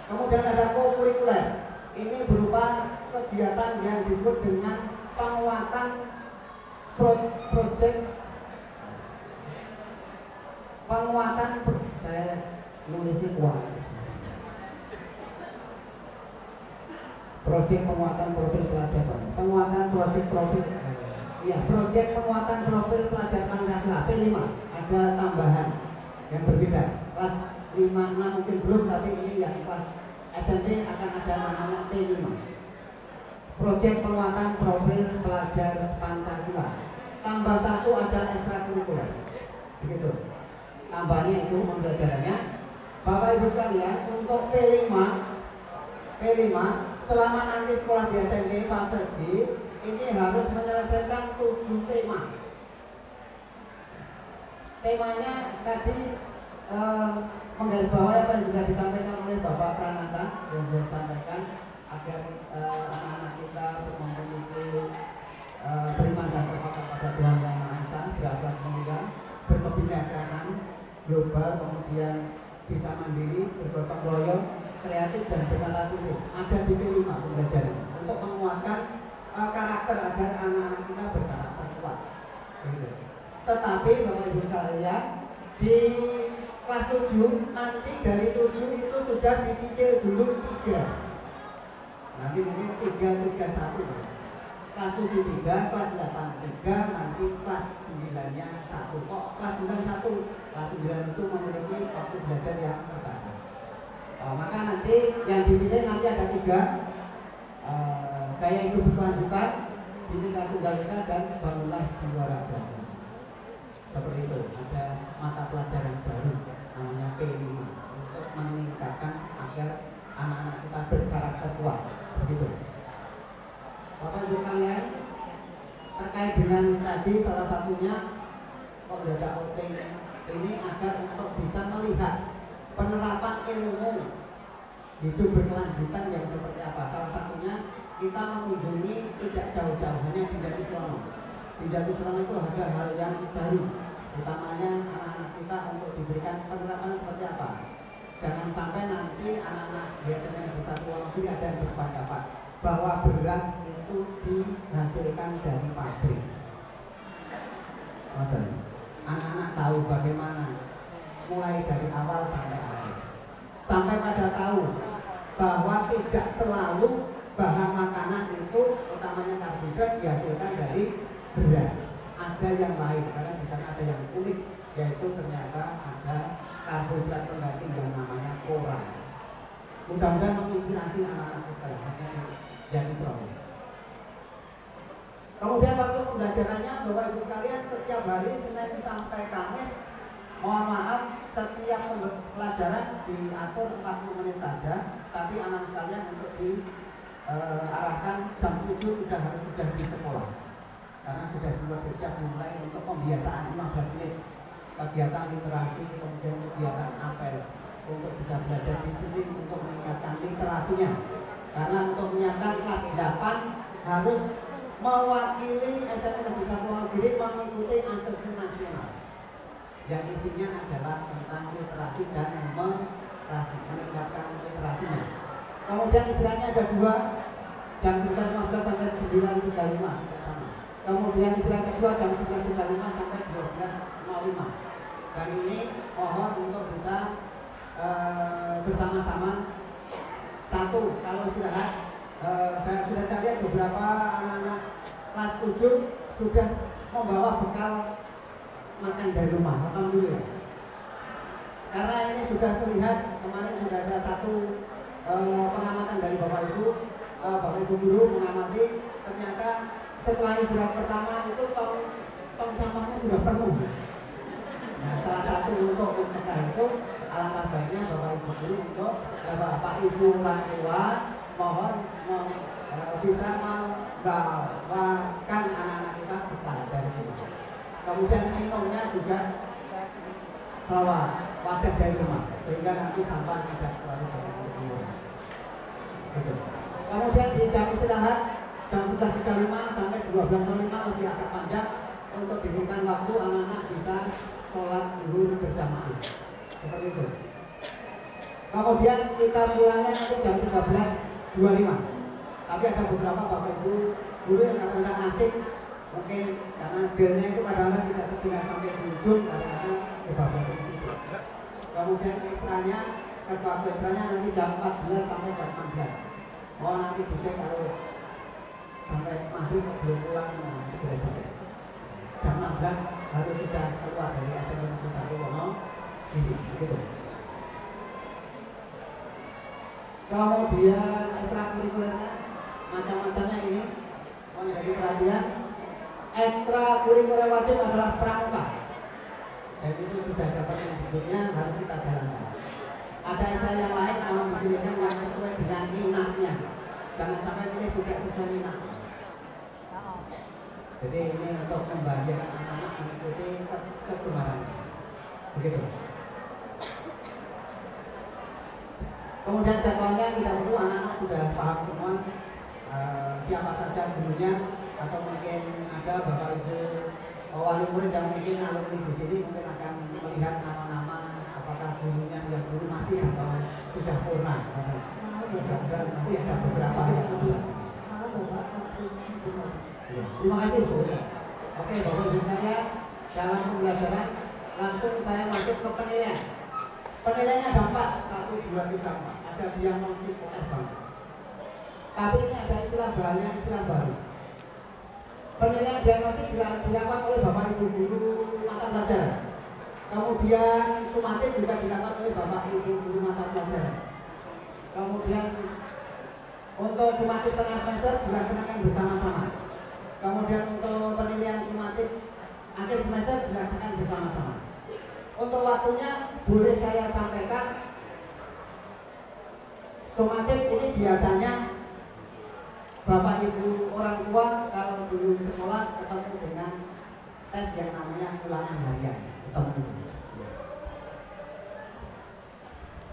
Kemudian ada kokurikuler. Ini berupa kegiatan yang disebut dengan penguatan saya nulisnya kuat. Proyek penguatan profil pelajar. Penguatan proyek profil. Ya, proyek penguatan profil pelajar Pancasila P5. Ada tambahan yang berbeda. Kelas 5, 6 mungkin belum, tapi ini yang kelas SMP akan ada namanya T5. Proyek penguatan profil pelajar Pancasila. Tambah 1 ada ekstrakurikuler. Begitu. Tambahnya itu pembelajarannya. Bapak Ibu sekalian, untuk P5 selama nanti sekolah di SMP fase D ini harus menyelesaikan 7 tema. Temanya tadi menggarisbawahi apa yang sudah disampaikan oleh Bapak Pranata yang sudah disampaikan agar anak-anak kita memiliki beriman dan bertakwa pada Tuhan Yang Maha Esa, berakhlak mulia, berkebijaksanaan global, kemudian bisa mandiri, bergotong royong, kreatif dan berkala tulis. Ada di P5 pembelajaran untuk menguatkan karakter agar anak-anak kita berkarakter kuat. Tetapi Bapak Ibu sekalian, di kelas 7 nanti dari 7 itu sudah dicicil dulu 3. Nanti mungkin 3, 1. Kelas 7 3, kelas 8 3, nanti kelas 9-nya 1. Kok kelas 9 1? Kelas 9 itu memiliki waktu belajar yang terbatas. Maka nanti yang dipilih nanti ada 3, gaya hidup berkelanjutan, Bhinneka Tunggal Ika, dan bangunlah jiwa raga. Seperti itu. Ada mata pelajaran baru namanya P5 untuk meningkatkan agar anak-anak kita berkarakter kuat. Begitu. Bapak Ibu sekalian, terkait dengan tadi salah satunya kok ada outing ini agar untuk bisa melihat penerapan ilmu hidup berkelanjutan yang seperti apa. Salah satunya kita mengunjungi tidak jauh-jauh, hanya di Jatisrono. Di Jatisrono itu ada hal yang baru, utamanya anak-anak kita untuk diberikan penerapan seperti apa. Jangan sampai nanti anak-anak biasanya di satu negeri ada yang berpendapat bahwa beras itu dihasilkan dari pabrik. Anak-anak tahu bagaimana mulai dari awal sampai akhir, sampai pada tahu bahwa tidak selalu bahan makanan itu utamanya karbohidrat dihasilkan dari beras. Ada yang lain, karena di sana ada yang unik, yaitu ternyata ada karbohidrat pengganti yang namanya koran. mudah-mudahan menginspirasi anak-anak sekalian yang di Surabaya. Kemudian waktu pembelajarannya Bapak Ibu sekalian setiap hari Senin sampai Kamis, mohon maaf setiap pelajaran diatur 40 menit saja, tapi anak sekalian untuk diarahkan jam 7 sudah di sekolah karena sudah bersiap dimulai untuk pembiasaan 15 menit kegiatan literasi, kemudian kegiatan apel untuk bisa belajar disiplin untuk meningkatkan literasinya, karena untuk menyiapkan kelas 8 harus mewakili SMP Negeri 1 Wonogiri mengikuti asesmen nasional yang isinya adalah tentang literasi dan meningkatkan literasinya. Kemudian istilahnya ada dua, jam 11.15 sampai 9.35 sama. Kemudian istilah kedua jam 11.35 sampai 12.05. Dan ini mohon untuk bisa bersama-sama. Satu, kalau istirahat saya sudah lihat beberapa anak-anak kelas 7 sudah membawa bekal makan dari rumah, makan dulu ya. Karena ini sudah terlihat kemarin sudah ada satu pengamatan dari Bapak Ibu guru mengamati, ternyata setelah istirahat pertama itu tong sampahnya sudah penuh. Nah, salah satu untuk mencegah itu alangkah baiknya Bapak Ibu guru untuk Bapak Ibu orang tua mohon bisa membawakan anak-anak kita bekal dari rumah. Kemudian minumnya juga bawa wadah dari rumah sehingga nanti sampah tidak terlalu banyak di rumah. Kemudian di jam istirahat jam 11.35 sampai 12.05 lebih agak panjang untuk diberikan waktu anak-anak bisa sholat zuhur berjamaah seperti itu. Kemudian kita pulangnya nanti jam 13.25. Tapi ada beberapa Bapak Ibu guru yang kadang-kadang asik, mungkin karena belnya itu kadang-kadang tidak sampai di ujung, kadang-kadang dibablasin di situ. Kemudian istilahnya nanti jam 14 sampai jam 16. Oh nanti dicek kalau sampai maghrib belum pulang segera dicek. Jam 16 harus sudah keluar dari SMP Negeri 1 Wonogiri, begitu. Kemudian ekstrakurikulernya macam-macamnya ini menjadi perhatian. Ekstrakurikuler wajib adalah pramuka, dan itu sudah dapat yang disebutnya harus kita jalankan. Ada istilah yang lain mau dipilihkan yang sesuai dengan minatnya, jangan sampai pilih tidak sesuai minat. Jadi ini untuk membahagiakan anak-anak mengikuti kegemaran, begitu. Kemudian jadwalnya tidak perlu anak-anak sudah paham semua siapa saja gurunya, atau mungkin ada Bapak Ibu wali murid yang mungkin alumni di sini mungkin akan melihat nama-nama apakah gurunya yang dulu masih atau sudah purna. Mudah-mudahan masih ada beberapa yang terima kasih Bu. Oke Bapak Ibu sekalian, dalam pembelajaran langsung saya masuk ke penilaian. Penilaiannya ada 4, 1, 2, 3, 4. Ada diagnostik OS banget. Tapi ini ada istilah baru. Penilaian diagnostik dilakukan oleh Bapak Ibu guru mata pelajaran. Kemudian sumatif juga dilakukan oleh Bapak Ibu guru mata pelajaran. Kemudian untuk sumatif tengah semester dilaksanakan bersama-sama. Kemudian untuk penilaian sumatif akhir semester dilaksanakan bersama-sama. Untuk waktunya boleh saya sampaikan, sumatif ini biasanya Bapak Ibu orang tua kalau dulu sekolah ketemu dengan tes yang namanya ulangan harian.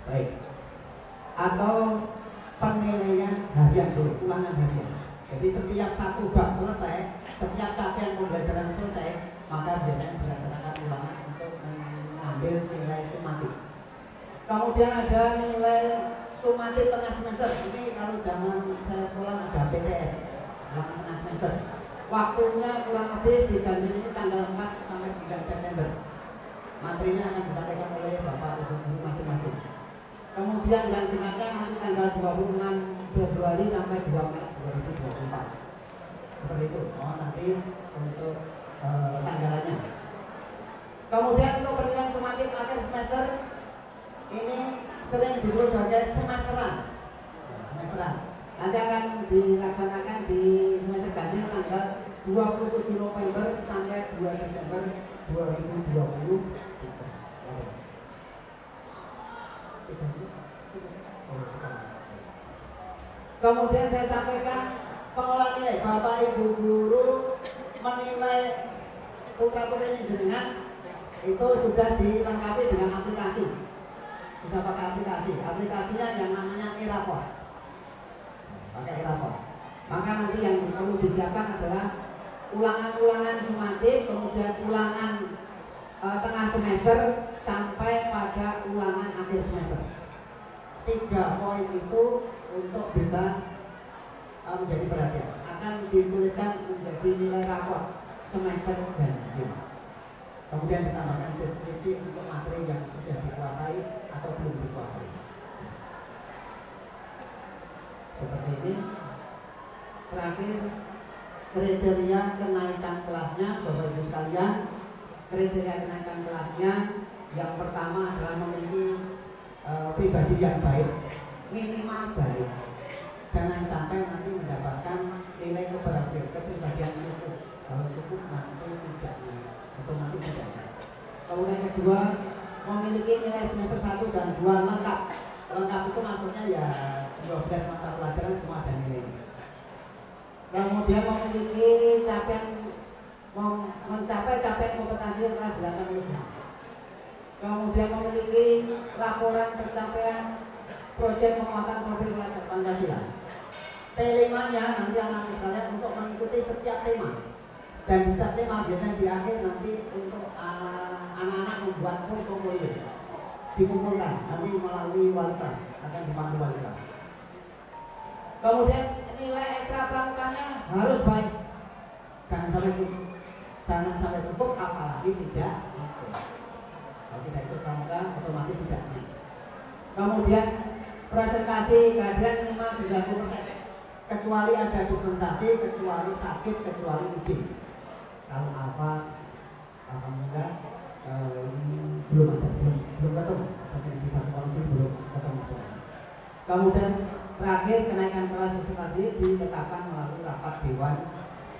Baik. Atau penilaian harian dulu, ulangan harian. Jadi setiap satu bab selesai, setiap capaian pembelajaran selesai, maka biasanya dilaksanakan ulangan untuk mengambil nilai sumatif. Kemudian ada nilai sumatif tengah semester. Ini kalau zaman saya sekolah ada PTS, ulangan tengah semester. Waktunya kurang lebih di ganjil ini tanggal 4 sampai 9 September. Materinya akan disampaikan oleh Bapak Ibu guru masing-masing. Kemudian yang digunakan nanti tanggal 26 Februari sampai 2 Maret 2024. Seperti itu. Oh nanti untuk tanggalannya. Kemudian untuk penilaian sumatif akhir semester ini sering disebut sebagai semesteran. Semesteran. Nanti akan dilaksanakan di semester ganjil tanggal 27 November sampai 2 Desember 2020. Kemudian saya sampaikan pengolahan nilai. Bapak Ibu guru menilai putra-putri jenengan itu sudah dilengkapi dengan aplikasi. Sudah pakai aplikasi. Aplikasinya yang namanya e-rapor. Pakai e-rapor. Maka nanti yang perlu disiapkan adalah ulangan-ulangan sumatif, kemudian ulangan tengah semester sampai pada ulangan akhir semester. 3 poin itu untuk bisa menjadi perhatian. Akan dituliskan menjadi nilai rapor semester ganjil. Kemudian ditambahkan deskripsi untuk materi yang sudah dikuasai atau belum dikuasai. Seperti ini. Terakhir, kriteria kenaikan kelasnya, Bapak Ibu sekalian. Kriteria kenaikan kelasnya yang pertama adalah memiliki pribadi yang baik, minimal baik. Jangan sampai nanti mendapatkan nilai kepribadian cukup. Kalau cukup nanti tidak naik, otomatis tidak naik. Kemudian kedua, memiliki nilai semester 1 dan 2 lengkap. Lengkap itu maksudnya ya 12 mata pelajaran semua ada nilai. Kemudian memiliki mencapai capaian kompetensi yang telah dilakukan oleh guru. Kemudian memiliki laporan pencapaian proyek penguatan profil pelajar Pancasila. P5-nya nanti anak-anak sekalian untuk mengikuti setiap tema. Dan di setiap tema biasanya di akhir nanti untuk anak-anak membuat portofolio. Dikumpulkan nanti melalui wali kelas, akan dipandu wali kelas. Kemudian nilai ekstra pramukannya harus baik. Jangan sampai cukup, apalagi tidak ikut. Kalau tidak ikut pramuka otomatis tidak naik. Kemudian presentasi kehadiran minimal 90%. Kecuali ada dispensasi, kecuali sakit, kecuali izin. Kalau alhamdulillah belum ketemu. Sampai di satu tahun itu belum ketemu. Kemudian terakhir kenaikan kelas itu tadi ditetapkan melalui rapat dewan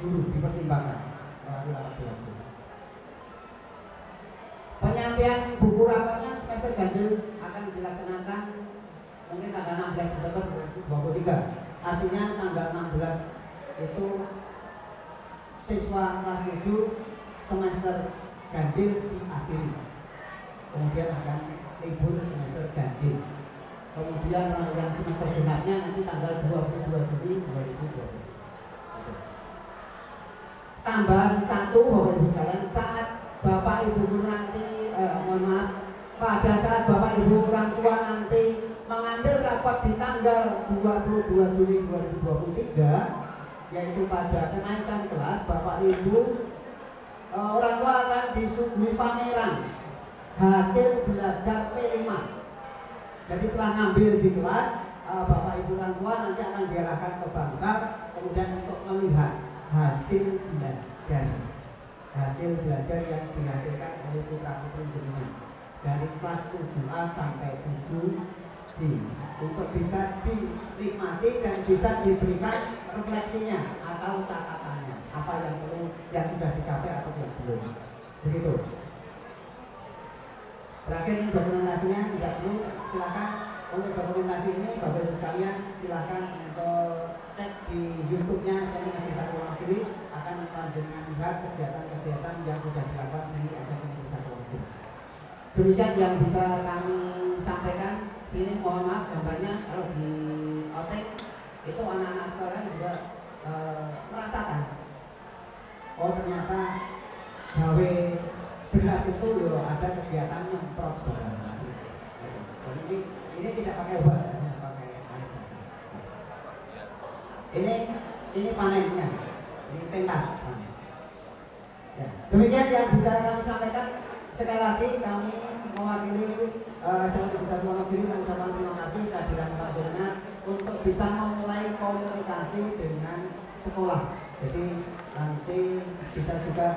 guru, dipertimbangkan melalui rapat dewan guru. Penyampaian buku raportnya semester ganjil akan dilaksanakan mungkin tanggal 16 Desember 2023. Artinya tanggal 16 itu siswa kelas 7 semester ganjil diakhiri. Kemudian akan libur semester ganjil. Kemudian yang semester genapnya nanti tanggal 22 Juni 2020. Tambahan 1 Bapak Ibu sekalian, saat Bapak Ibu guru nanti pada saat Bapak Ibu orang tua nanti mengambil rapat di tanggal 22 Juni 2023, yaitu pada kenaikan kelas, Bapak Ibu orang tua akan disuguhi pameran hasil belajar P5. Jadi setelah ngambil di kelas, Bapak Ibu orang tua nanti akan diarahkan ke bangsa, kemudian untuk melihat hasil belajar yang dihasilkan oleh putra putri jenengan dari kelas 7A sampai 7D untuk bisa dinikmati dan bisa diberikan refleksinya atau catatannya, apa yang perlu, yang sudah dicapai atau yang belum. Begitu. Terakhir ini dokumentasinya tidak perlu, silakan untuk dokumentasi ini Bapak Ibu sekalian silakan untuk cek di YouTube-nya Seminar Negeri Wonogiri, akan menunjukkan lihat kegiatan-kegiatan yang sudah dilakukan di SMA Negeri Wonogiri. Demikian yang bisa kami sampaikan. Ini mohon maaf gambarnya kalau di outtake itu anak-anak sekolah juga merasakan. Oh ternyata gawe beras itu yo ada kegiatan nyemprot barang. Jadi ini tidak pakai obat, hanya pakai air saja. Ini panennya, ini pentas. Ya. Demikian yang bisa kami sampaikan. Sekali lagi kami mewakili SMA Negeri Wonogiri mengucapkan terima kasih kehadiran Pak Jenengan untuk bisa memulai komunikasi dengan sekolah. Jadi nanti bisa juga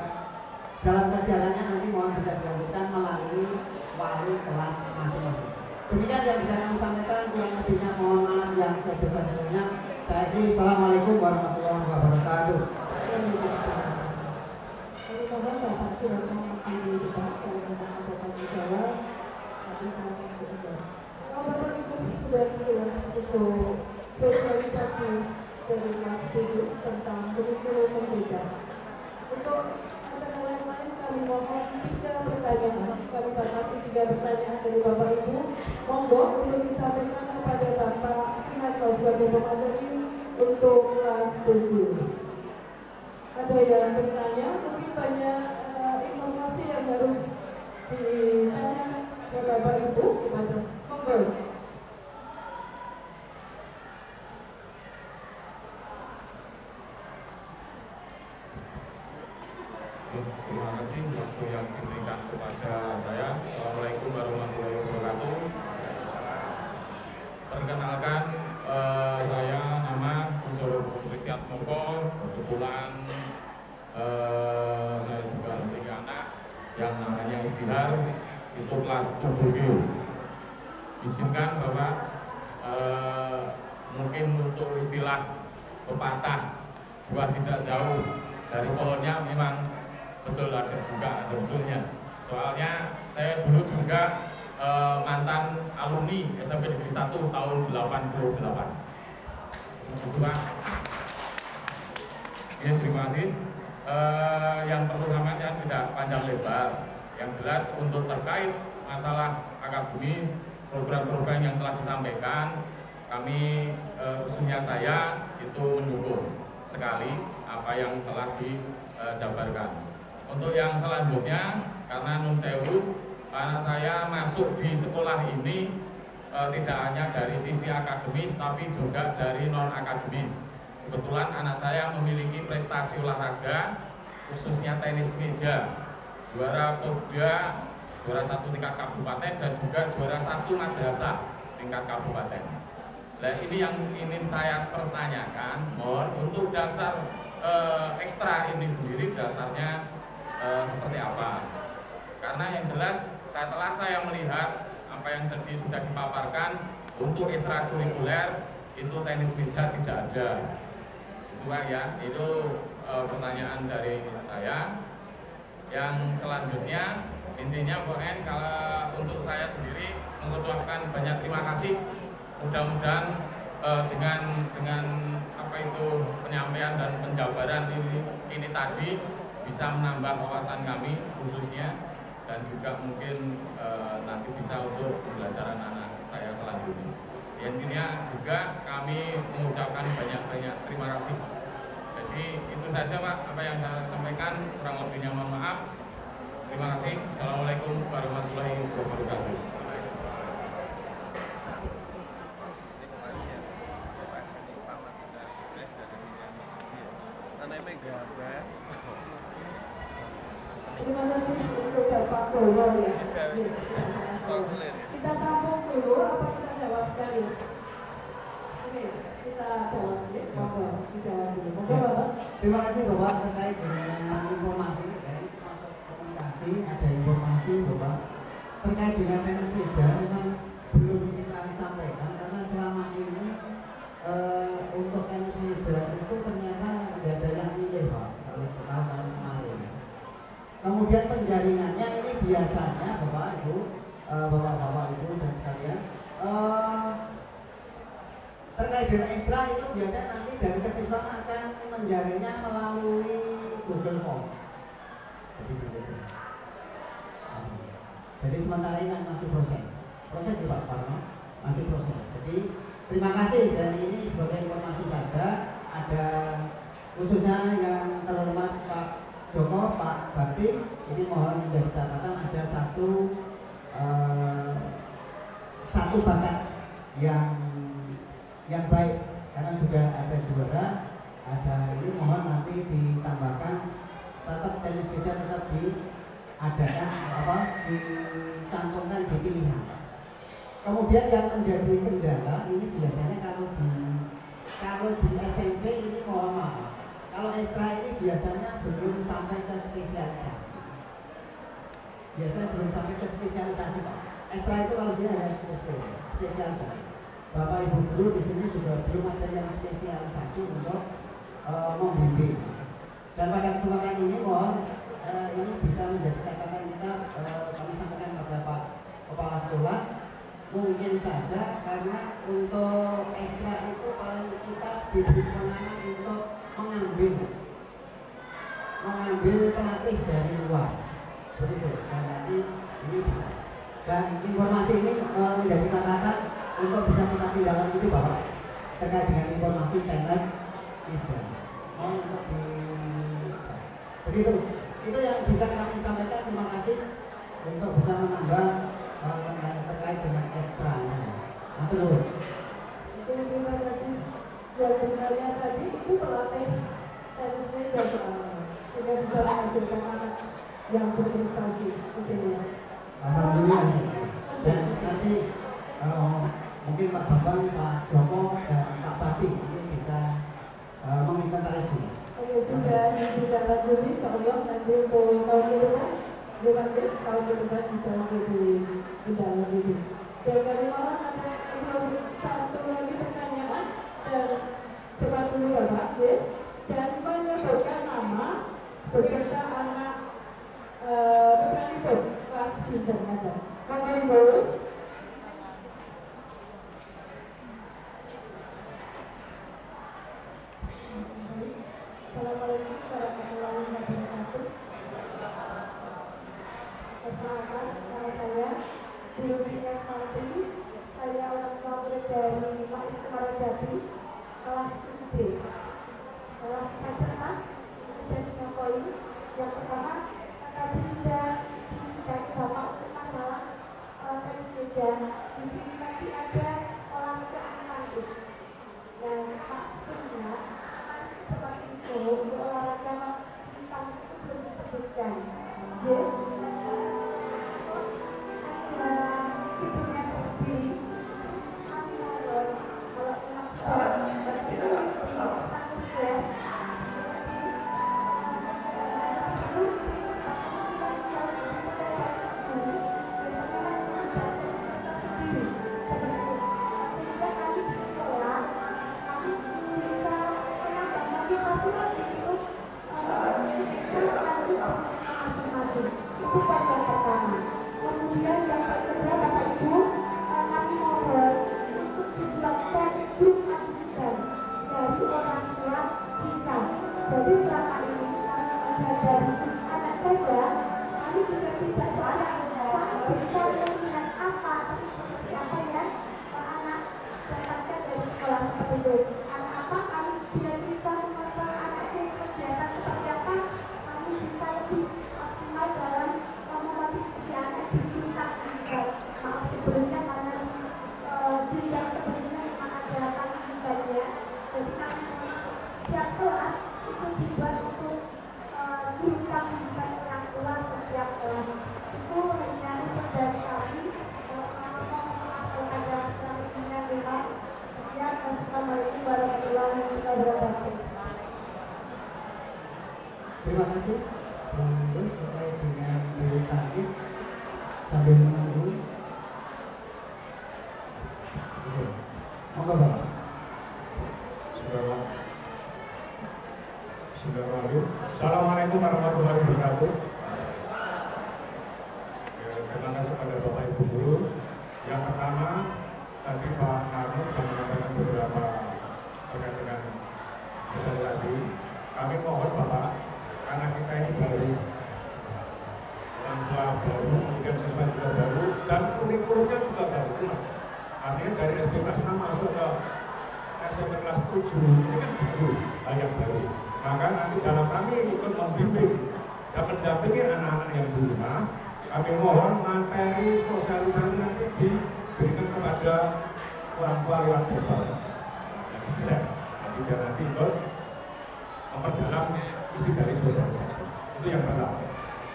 dalam perjalanannya nanti mohon bisa dilanjutkan melalui wali kelas masing-masing. Demikian yang bisa kami sampaikan, kurang lebihnya mohon maaf yang sebesar-besarnya. Saya akhiri. Assalamualaikum warahmatullahi wabarakatuh. Kami mohon Bapak sudah mengakhiri debat kalau memang ada tanya jawab. Tapi kalau Bapak Ibu sudah jelas untuk sosialisasi dari kelas 7 tentang kurikulum berbeda. Untuk acara lain-lain kami mohon 3 pertanyaan. Kami batasi 3 pertanyaan dari Bapak Ibu. Monggo untuk disampaikan kepada Bapak Sunarto sebagai pemateri untuk kelas 7. Ada yang bertanya, mungkin banyak informasi yang harus ditanya kepada Bapak Ibu kepada monggo. Terima kasih waktu yang diberikan kepada saya. Assalamualaikum warahmatullahi wabarakatuh. Perkenalkan, saya nama Dr. Kristian Moko. Kebetulan saya juga memiliki anak yang namanya Istihar, itu kelas 7B. Izinkan Bapak, mungkin untuk istilah pepatah buah tidak jauh dari pohonnya memang betul ada juga ada betulnya. Soalnya saya dulu juga mantan alumni SMP Negeri 1 tahun 88. Pak. Ya, terima kasih. Yang pertama saya tidak panjang lebar. Yang jelas untuk terkait masalah akademis, program-program yang telah disampaikan, kami khususnya saya itu mendukung sekali apa yang telah dijabarkan. Untuk yang selanjutnya, karena nun sewu, karena saya masuk di sekolah ini tidak hanya dari sisi akademis, tapi juga dari non akademis. Kebetulan anak saya memiliki prestasi olahraga, khususnya tenis meja, juara POBDA, juara 1 tingkat kabupaten dan juga juara 1 madrasah tingkat kabupaten. Nah, ini yang ingin saya pertanyakan, mohon untuk dasar ekstra ini sendiri dasarnya seperti apa? Karena yang jelas setelah saya melihat apa yang sudah dipaparkan untuk ekstrakurikuler itu tenis meja tidak ada. Itu Pak ya, itu pertanyaan dari saya. Yang selanjutnya intinya pokoknya kalau untuk saya sendiri mengucapkan banyak terima kasih. Mudah-mudahan dengan apa itu penyampaian dan penjabaran ini tadi bisa menambah wawasan kami khususnya dan juga mungkin nanti bisa untuk pembelajaran anak saya selanjutnya. Intinya juga kami mengucapkan banyak-banyak terima kasih. Jadi itu saja Pak apa yang saya sampaikan, kurang lebihnya mohon maaf. Terima kasih. Assalamualaikum warahmatullahi wabarakatuh. Terima kasih untuk Bapak Bowo ya. Kita tampung dulu apa kita jawab sekali? Oke, kita jawab ya. Monggo, dijawab dulu. Monggo Bapak. Terima kasih Bapak terkait dengan informasi dari masuk komunikasi, ada informasi Bapak terkait dengan tenis meja memang belum kita sampaikan karena selama ini untuk tenis meja itu ternyata tidak ada yang milih Pak kalau tahun kemarin. Kemudian penjaringannya ini biasanya Bapak Ibu, Bapak-bapak Ibu dan sekalian terkait dengan ekstra itu biasanya nanti dari kesiswaan akan menjaringnya melalui Google Form. Jadi sementara ini masih proses di Pak Parno masih proses. Jadi terima kasih dan ini sebagai informasi saja ada khususnya yang terhormat Pak Joko, Pak Bakti, ini mohon menjadi catatan ada satu bakat yang baik karena sudah ada juara, ada ini mohon nanti ditambahkan tetap tenis meja tetap diadakan dicantumkan di pilihan. Kemudian yang menjadi kendala ini biasanya kalau di SMP ini mohon maaf. Kalau ekstra ini biasanya belum sampai ke spesialisasi. Biasanya belum sampai ke spesialisasi Pak. ekstra itu kalau dia hanya spesialisasi. Bapak Ibu guru di sini juga belum ada yang spesialisasi untuk membimbing. Dan pada kesempatan ini mohon ini bisa menjadi catatan kita, kami sampaikan pada Pak Kepala Sekolah, mungkin saja karena untuk ekstra itu kalau kita diberi kewenangan untuk mengambil pelatih dari luar, begitu. Dan nanti ini bisa. Dan informasi ini menjadi catatan untuk bisa kita tindak lanjuti Bapak terkait dengan informasi teknis ijazah. Untuk begitu. Itu yang bisa kami sampaikan. Terima kasih untuk bisa menambah terkait dengan ekstranya. Terima kasih. Yang sebenarnya tadi itu pelatih tenis meja soalnya sudah bisa menghasilkan anak yang berprestasi. Alhamdulillah. Dan nanti mungkin Pak Bambang, Pak Joko, dan Pak Pati ini bisa menginventaris dulu. Oke, sudah ditindaklanjuti insyaallah nanti untuk tahun ke depan, tahun ke depan bisa menjadi ditindaklanjuti. Dan kami mohon ada satu lagi pertanyaan dan cepat dulu Bapak, dan menyebutkan nama beserta anak peserta kelas pintar ada. Mungkin boleh. Assalamualaikum warahmatullahi wabarakatuh. Perkenalkan, nama saya Biologina Santi. Saya orang tua murid dari Pak Ismail Jati, kelas SD. Kelas peserta dan poin yang pertama, tadi sudah dari Bapak untuk masalah tenis meja. Di sini nanti ada olahraga atletik. Dan Pak sebenarnya seperti itu untuk olahraga tentang itu belum disebutkan. Ibunya sendiri kami mohon kalau itu poin yang pertama. Kemudian yang kedua Bapak Ibu, kami mohon untuk dibuatkan grup ajudan dari orang tua kita. Jadi selama ini dari anak saja kami juga tidak bisa melihat apa siapa yang anak dapatkan dari sekolah seperti itu. Anak apa kami tidak bisa mengontrol anaknya kegiatan seperti apa, kami bisa lebih optimal dalam memotivasi anak di tingkat maaf sebelumnya karena jenjang sebelumnya memang ada kalimatnya. Jadi kami setiap kelas itu dibuat untuk kita bisa orang tua setiap kelas. Itu rencana dari kami. Ada strateginya dengan sekian. Assalamualaikum warahmatullahi wabarakatuh. Terima kasih. Lalu terkait dengan bulu tangkis sambil menunggu. Monggo Bapak. Assalamualaikum warahmatullahi wabarakatuh. Terima kasih pada Bapak Ibu guru. Yang pertama tadi Pak Arno sudah menyampaikan beberapa terkait dengan sosialisasi. Kami mohon Bapak, karena kita ini baru orang tua baru, kemudian siswa juga baru, dan kurikulumnya juga baru. Artinya dari SD kelas 6 masuk ke SMP kelas 7 ini kan baru, hal yang baru. Maka nanti dalam kami ikut membimbing dan mendampingi anak-anak yang di rumah, kami mohon materi sosialisasi nanti diberikan kepada orang tua lewat siswa. Bisa, jadi nanti ikut memperdalam isi dari sosialisasi. Itu yang pertama.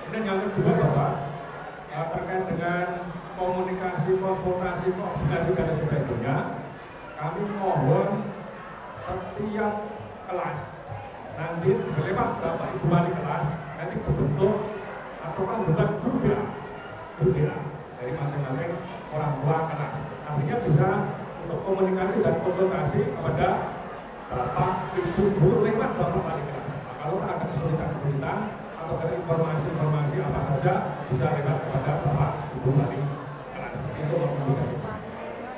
Kemudian yang kedua Bapak, terkait dengan komunikasi, konsultasi, komunikasi dan sebagainya, kami mohon setiap kelas nanti lewat Bapak Ibu wali kelas nanti berbentuk atau kan bukan grup ya, dari masing-masing orang tua anak. Artinya bisa untuk komunikasi dan konsultasi kepada bapak, ibu, guru lewat bapak wali kelas. Nah, kalau ada kesulitan-kesulitan atau ada informasi-informasi apa saja bisa lewat kepada bapak, ibu wali kelas. Itu memudahkan.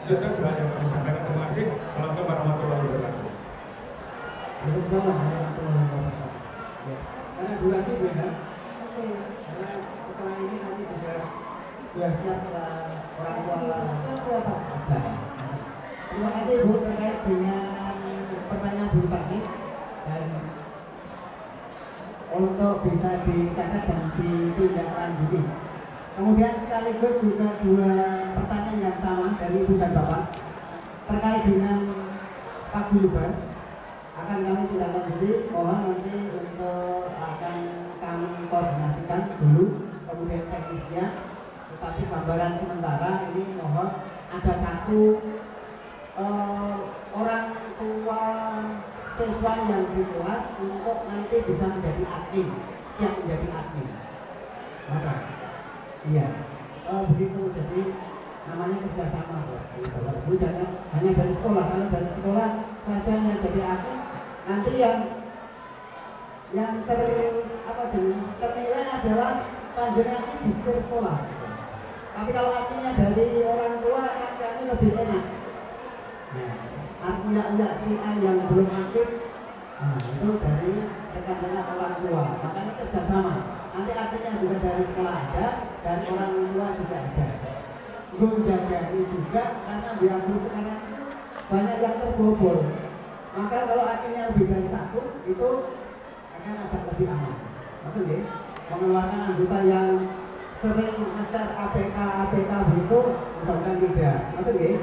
Itu juga yang kami sampaikan. Terima kasih. Assalamualaikum warahmatullahi wabarakatuh. Karena durasi beda. Karena setelah ini nanti juga sudah siap setelah orang tua ada. Terima kasih Bu terkait dengan pertanyaan bulu tangkis dan untuk bisa dicatat dan ditindaklanjuti. Kemudian sekaligus juga dua pertanyaan yang sama dari Ibu dan Bapak terkait dengan paguyuban akan kami tindaklanjuti. Mohon nanti untuk akan kami koordinasikan dulu, kemudian teknisnya. Tetapi gambaran sementara ini mohon ada satu orang tua siswa yang di kelas untuk nanti bisa menjadi admin, siap menjadi admin. Maka iya, begitu. Jadi namanya kerjasama Bapak Ibu, jangan hanya dari sekolah. Kalau dari sekolah saja hanya jadi admin, nanti yang ternilai adalah panjenengan di sekolah. Tapi kalau artinya dari orang tua kan kami lebih enak. Artinya si A yang belum aktif, itu dari rekan-rekan orang tua. Makanya kerjasama. Nanti artinya juga dari sekolah ada, dari orang tua juga ada. Menjaganya juga karena biar sekarang itu banyak yang terbobol. Maka kalau artinya lebih dari satu, itu akan agak lebih aman. Betul ya? Mengeluarkan anggota yang sering ngeser APK begitu, bukan tidak. Betul ya?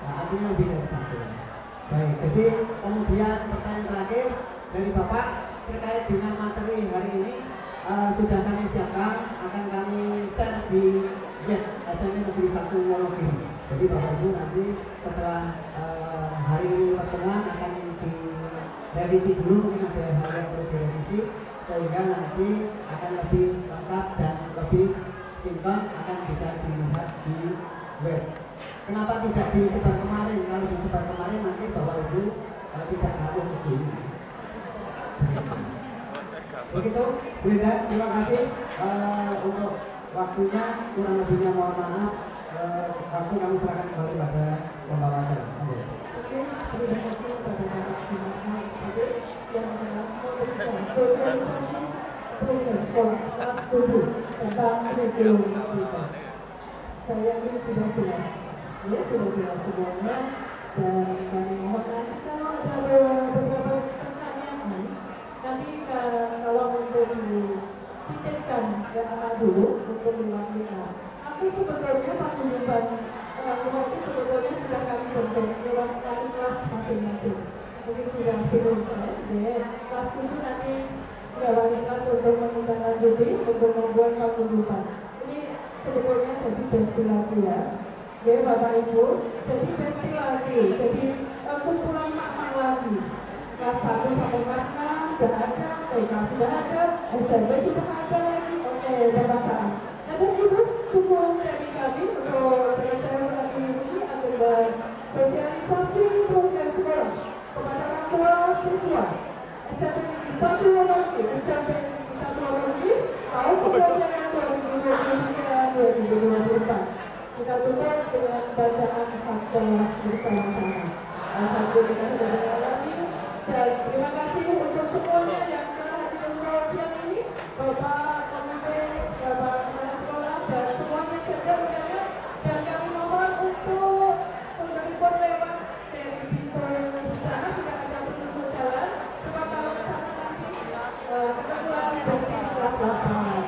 Nah, artinya lebih dari satu. Baik, jadi kemudian pertanyaan terakhir dari Bapak terkait dengan materi hari ini sudah kami siapkan, akan kami share di web SMP Negeri 1 Wonogiri. Jadi Bapak Ibu nanti setelah hari ini pertemuan akan direvisi dulu, mungkin ada hal yang perlu direvisi sehingga nanti akan lebih lengkap dan lebih sinkron, akan bisa dilihat di web. Kenapa tidak disebar kemarin? Kalau disebar kemarin nanti Bapak Ibu tidak perlu ke sini. Begitu, Bunda, terima kasih untuk waktunya. Kurang lebihnya mohon maaf. Waktu kami serahkan kembali pada pembawa acara. Oke, terima kasih kepada Bapak Simarsa yang telah memberikan sosialisasi program sekolah kelas 7 tentang kurikulum kita. Saya ini sudah jelas. Ya, sudah jelas semuanya, dan kami mohon nanti kalau ada beberapa pertanyaan, nanti kalau untuk dipikirkan ke anak dulu untuk dilakukan. Tapi sebetulnya paguyuban orang tua itu sebetulnya sudah kami bentuk lewat kali kelas masing-masing. Mungkin sudah belum saya, kelas 7 nanti wali kelas untuk menindaklanjuti untuk membuat paguyuban. Ini sebetulnya jadi besti lagi ya. Ya Bapak Ibu, jadi besti lagi, jadi kumpulan mak-mak lagi. Kelas 1 sampai kelas 6 sudah ada, TK sudah ada, SMP sudah ada lagi. Oke, perasaan. Nah, dan itu cukup dari kami untuk selesai lagi ini adalah sosialisasi program sekolah kepada orang tua siswa SMP Negeri 1 Wonogiri, SMP Negeri 1 Wonogiri, tahun pembelajaran 2023-2024. Kita tutup dengan bacaan fakta bersama-sama. Satu kita sudah dengar lagi, dan terima kasih untuk semuanya yang telah hadir siang ini, Bapak Komite, Bapak Kepala Sekolah, dan semuanya saja undangan. Dan kami mohon untuk penerima lewat dari pintu sana sudah ada petunjuk jalan. Sebab kalau ke sana nanti kebetulan pasti kelas 8.